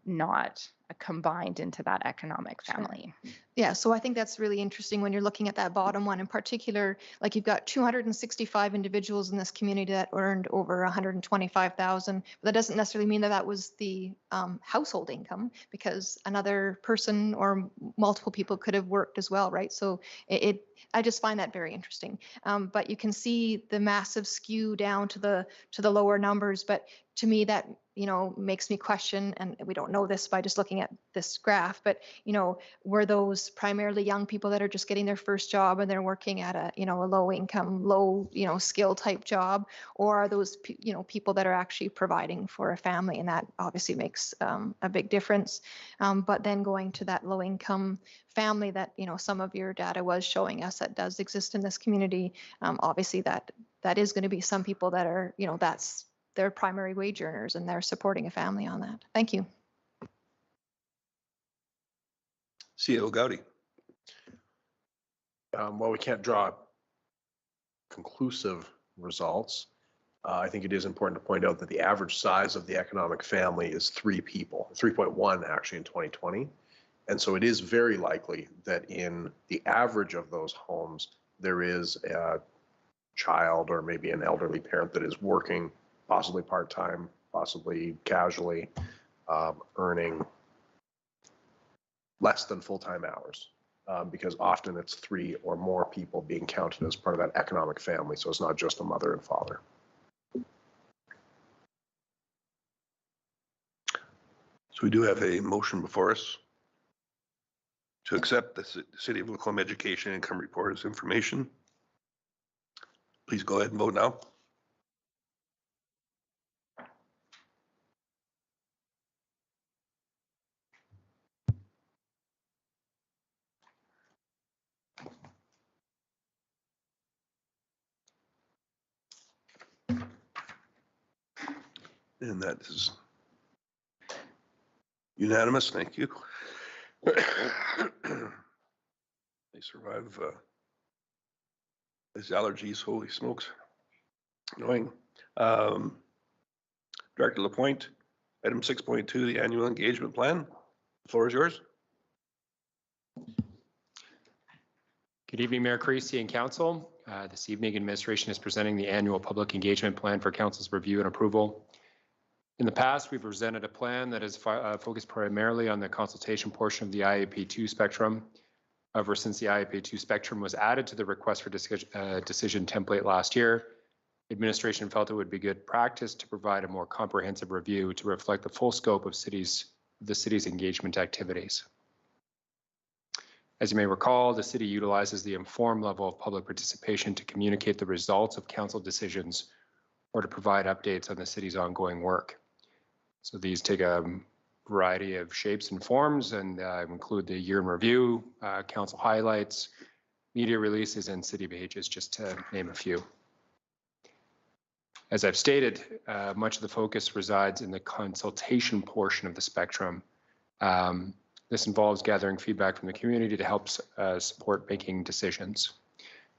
not combined into that economic family. Yeah, so I think that's really interesting when you're looking at that bottom one in particular. Like you've got 265 individuals in this community that earned over 125,000. But that doesn't necessarily mean that that was the household income, because another person or multiple people could have worked as well, right? So I just find that very interesting. But you can see the massive skew down to the lower numbers. But to me, that makes me question, and we don't know this by just looking at this graph, but were those primarily young people that are just getting their first job and they're working at a low income, low skill type job, or are those people that are actually providing for a family? And that obviously makes a big difference. But then going to that low income family that some of your data was showing us that does exist in this community, obviously that is going to be some people that are that's their primary wage earners and they're supporting a family on that. Thank you. CEO Gowdy. While we can't draw conclusive results, I think it is important to point out that the average size of the economic family is 3 people, 3.1 actually in 2020. And so it is very likely that in the average of those homes, there is a child or maybe an elderly parent that is working, possibly part-time, possibly casually, earning less than full-time hours, because often it's 3 or more people being counted as part of that economic family. So it's not just a mother and father. So we do have a motion before us to accept the City of Lacombe Education Income Report as information. Please go ahead and vote now. And that is unanimous. Thank you. They survive these allergies. Holy smokes. Annoying. Director Lapointe, item 6.2, the annual engagement plan. The floor is yours. Good evening, Mayor Creasy and Council. This evening, administration is presenting the annual public engagement plan for Council's review and approval. In the past, we've presented a plan that is focused primarily on the consultation portion of the IAP2 spectrum. However, since the IAP2 spectrum was added to the request for decision template last year, administration felt it would be good practice to provide a more comprehensive review to reflect the full scope of the city's engagement activities. As you may recall, the city utilizes the informed level of public participation to communicate the results of council decisions or to provide updates on the city's ongoing work. So these take a variety of shapes and forms and include the year in review, council highlights, media releases, and city pages, just to name a few. As I've stated, much of the focus resides in the consultation portion of the spectrum. This involves gathering feedback from the community to help support making decisions.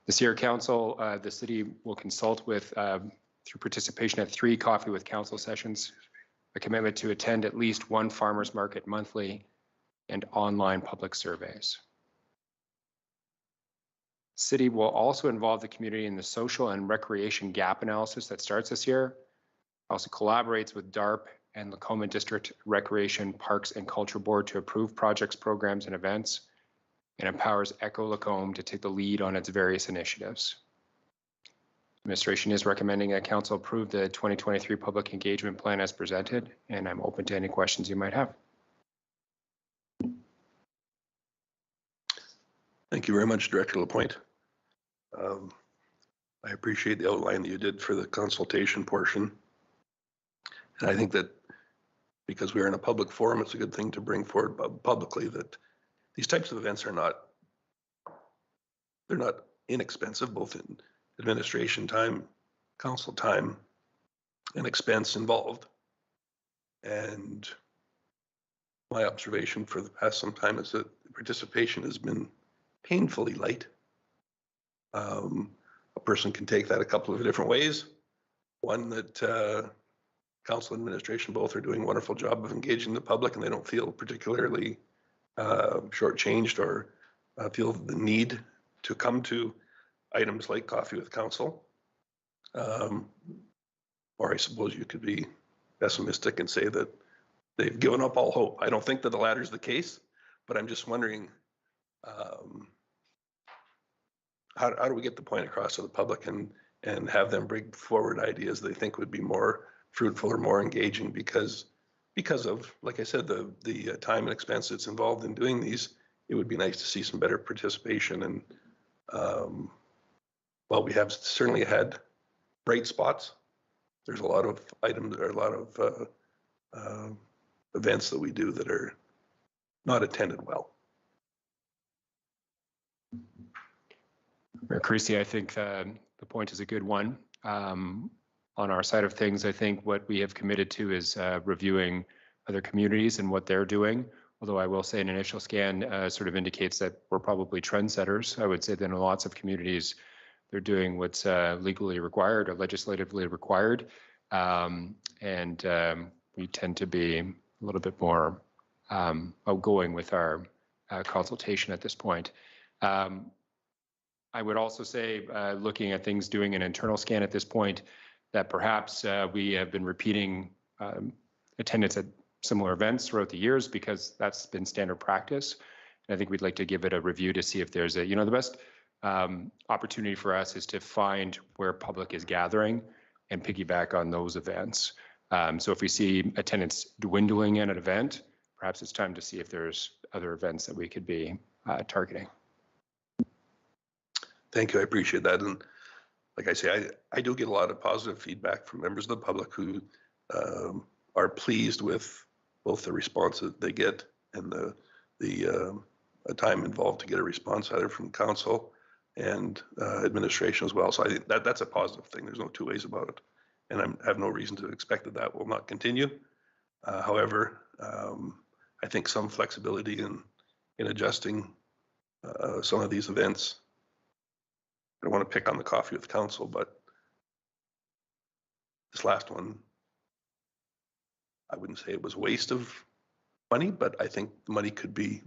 This year, council, the city will consult with, through participation at 3 Coffee with Council sessions, a commitment to attend at least 1 farmers market monthly, and online public surveys. City will also involve the community in the social and recreation gap analysis that starts this year. Also collaborates with DARP and Lacombe District Recreation, Parks and Culture Board to approve projects, programs, and events, and empowers Echo Lacombe to take the lead on its various initiatives. Administration is recommending that council approve the 2023 public engagement plan as presented, and I'm open to any questions you might have. Thank you very much, Director Lapointe. I appreciate the outline that you did for the consultation portion. And I think that because we're in a public forum, it's a good thing to bring forward publicly that these types of events are not, they're not inexpensive, both in administration time, council time, and expense involved. And my observation for the past some time is that participation has been painfully light. A person can take that a couple of different ways. One, that council administration both are doing a wonderful job of engaging the public, and they don't feel particularly shortchanged or feel the need to come to items like Coffee with Council. Or I suppose you could be pessimistic and say that they've given up all hope. I don't think that the latter is the case, but I'm just wondering, how do we get the point across to the public and have them bring forward ideas they think would be more fruitful or more engaging because of, like I said, the time and expense that's involved in doing these. It would be nice to see some better participation. And while we have certainly had bright spots, there's a lot of items or a lot of events that we do that are not attended well. Mayor Creasy, I think the point is a good one. On our side of things, I think what we have committed to is reviewing other communities and what they're doing. Although I will say an initial scan sort of indicates that we're probably trendsetters. I would say that in lots of communities, they're doing what's legally required or legislatively required. We tend to be a little bit more outgoing with our consultation at this point. I would also say, looking at things, doing an internal scan at this point, that perhaps we have been repeating attendance at similar events throughout the years because that's been standard practice. And I think we'd like to give it a review to see if there's a, the best opportunity for us is to find where public is gathering and piggyback on those events. So if we see attendance dwindling in an event, perhaps it's time to see if there's other events that we could be targeting. Thank you. I appreciate that. And like I say, I do get a lot of positive feedback from members of the public who are pleased with both the response that they get and the time involved to get a response either from council and administration as well. So I think that's a positive thing. There's no two ways about it. And I have no reason to expect that will not continue. However, I think some flexibility in adjusting some of these events. I don't want to pick on the Coffee with Council, but this last one, I wouldn't say it was a waste of money, but I think the money could be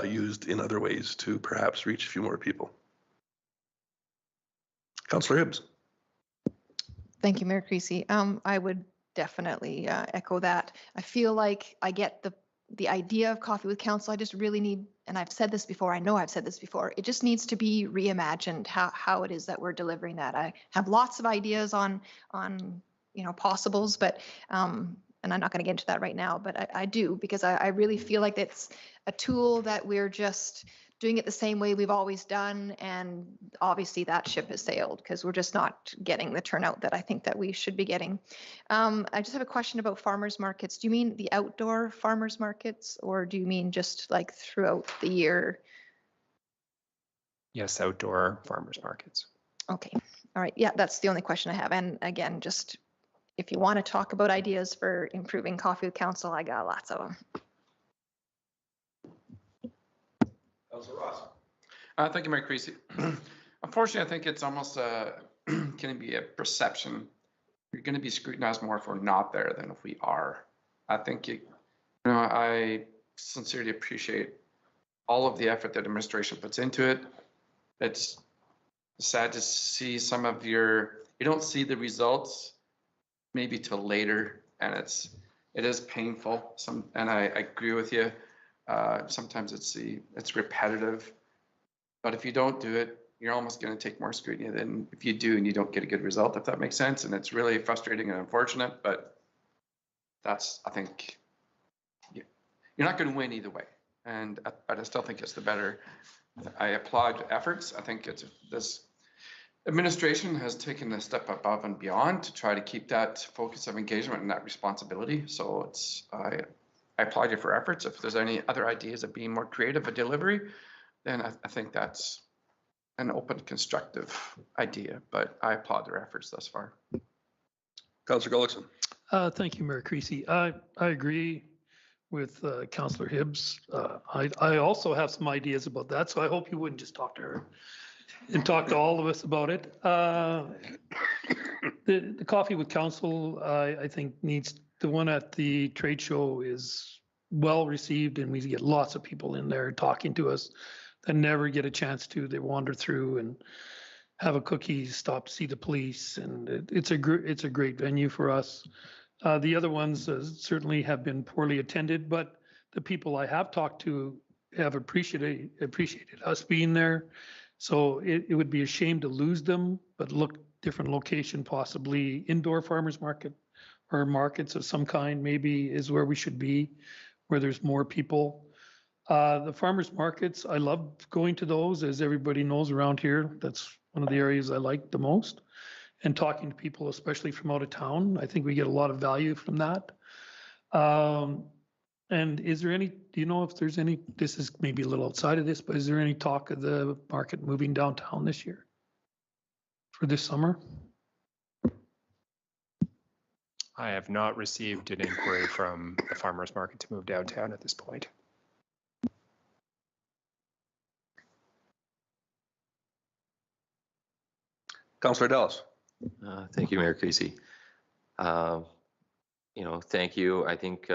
used in other ways to perhaps reach a few more people. Councillor Hibbs. Thank you, Mayor Creasy. I would definitely echo that. I feel like I get the idea of Coffee with Council. I just really need, and I've said this before, I know I've said this before, it just needs to be reimagined how it is that we're delivering that. I have lots of ideas on possibles, but and I'm not going to get into that right now, but I do, because I really feel like it's a tool that we're just doing it the same way we've always done. And obviously that ship has sailed because we're just not getting the turnout that I think that we should be getting. I just have a question about farmers markets. Do you mean the outdoor farmers markets, or do you mean just like throughout the year? Yes, outdoor farmers markets. Okay. All right. Yeah, that's the only question I have. And again, just if you want to talk about ideas for improving Coffee with Council, I got lots of them. Councillor Ross. Thank you, Mayor Creasy. Unfortunately, I think it's almost going to be a perception. You're going to be scrutinized more if we're not there than if we are. I think I sincerely appreciate all of the effort that administration puts into it. It's sad to see some of you don't see the results maybe till later, and it is painful. And I agree with you. Sometimes it's repetitive, but if you don't do it, you're almost going to take more scrutiny than if you do and you don't get a good result, if that makes sense. And it's really frustrating and unfortunate, but I think you're not going to win either way. but I still think it's the better. I applaud efforts. I think this administration has taken a step above and beyond to try to keep that focus of engagement and that responsibility. So I applaud you for efforts. If there's any other ideas of being more creative at delivery, then I think that's an open, constructive idea, but I applaud their efforts thus far. Councillor Gullickson. Thank you, Mayor Creasy. I agree with Councillor Hibbs. I also have some ideas about that, so I hope you wouldn't just talk to her and talk to all of us about it. The Coffee with Council, I think the one at the trade show is well received, and we get lots of people in there talking to us that never get a chance to. They wander through and have a cookie, stop to see the police, and it's a great venue for us. The other ones certainly have been poorly attended, but the people I have talked to have appreciated us being there. So it would be a shame to lose them, but look different location, possibly indoor farmers market or markets of some kind maybe is where we should be, where there's more people. The farmers markets, I love going to those, as everybody knows around here. That's one of the areas I like the most. And talking to people, especially from out of town, I think we get a lot of value from that. And is there any, do you know if there's any, this is maybe a little outside of this, but is there any talk of the market moving downtown this year for this summer? I have not received an inquiry from the farmers market to move downtown at this point. Councillor Dallas. Thank you, Mayor Creasy. Thank you. I think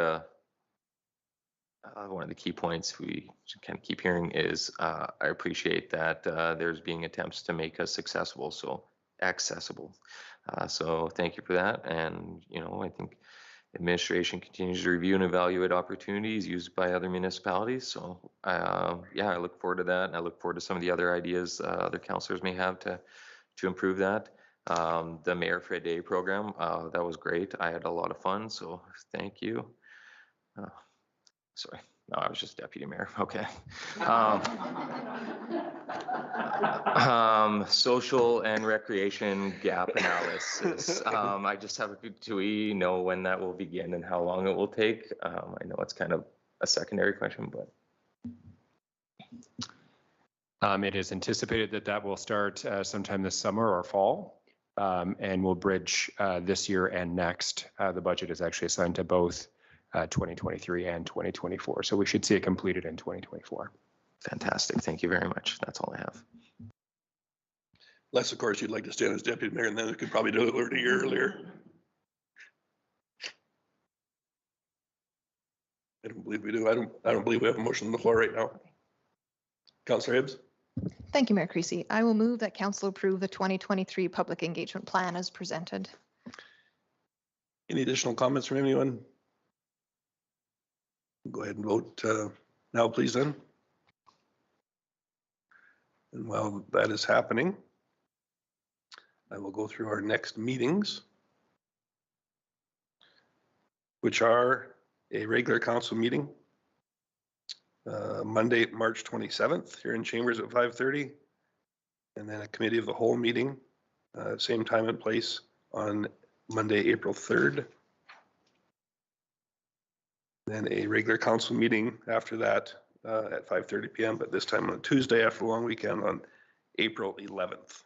one of the key points we kind of keep hearing is I appreciate that there's being attempts to make us accessible. So thank you for that. And, I think administration continues to review and evaluate opportunities used by other municipalities. So I look forward to that. And I look forward to some of the other ideas other councillors may have to improve that. The Mayor for a Day program, that was great. I had a lot of fun, so thank you. Sorry, no, I was just deputy mayor. Okay. Social and recreation gap analysis. I just have do we know when that will begin and how long it will take? I know it's kind of a secondary question, but. It is anticipated that will start sometime this summer or fall, and will bridge this year and next. The budget is actually assigned to both 2023 and 2024, so we should see it completed in 2024. Fantastic. Thank you very much. That's all I have. Unless, of course, you'd like to stand as deputy mayor, and then we could probably do it a year earlier. I don't believe we do. I don't believe we have a motion on the floor right now. Councillor Hibbs. Thank you, Mayor Creasy. I will move that council approve the 2023 public engagement plan as presented. Any additional comments from anyone? Go ahead and vote now, please, then. And while that is happening, I will go through our next meetings, which are a regular council meeting, Monday, March 27th, here in Chambers at 5:30, and then a committee of the whole meeting, same time and place on Monday, April 3rd. Then a regular council meeting after that at 5:30 p.m., but this time on a Tuesday after a long weekend on April 11th.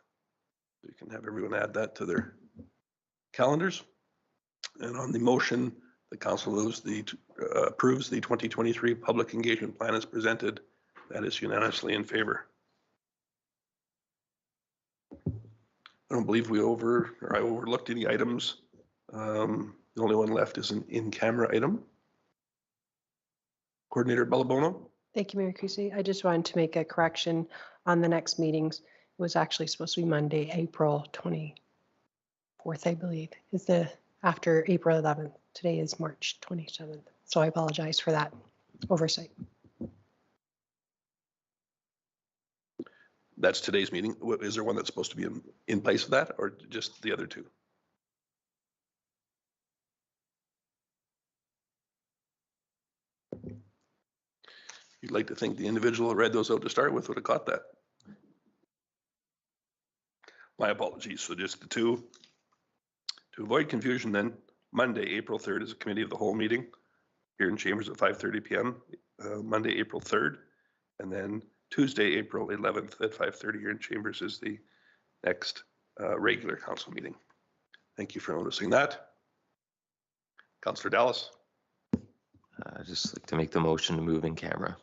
You can have everyone add that to their calendars. And on the motion, the council approves the 2023 public engagement plan as presented. That is unanimously in favor. I don't believe I overlooked any items. The only one left is an in-camera item. Coordinator Balabono. Thank you, Mayor Creasy. I just wanted to make a correction on the next meetings. It was actually supposed to be Monday, April 24th, I believe, is after April 11th. Today is March 27th. So I apologize for that oversight. That's today's meeting. Is there one that's supposed to be in place of that, or just the other two? You'd like to think the individual who read those out to start with would have caught that. My apologies. So just the two. To avoid confusion then, Monday, April 3rd is a committee of the whole meeting here in Chambers at 5:30 p.m. Monday, April 3rd. And then Tuesday, April 11th at 5:30 here in Chambers is the next regular council meeting. Thank you for noticing that. Councillor Dallas. I'd just like to make the motion to move in camera.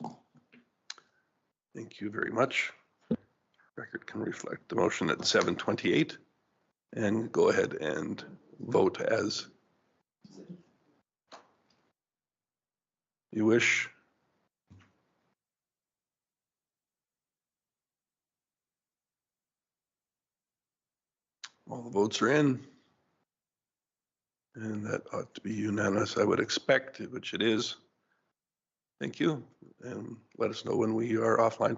Thank you very much. Record can reflect the motion at 7:28 and go ahead and vote as you wish. All the votes are in. And that ought to be unanimous, I would expect, which it is. Thank you. And let us know when we are offline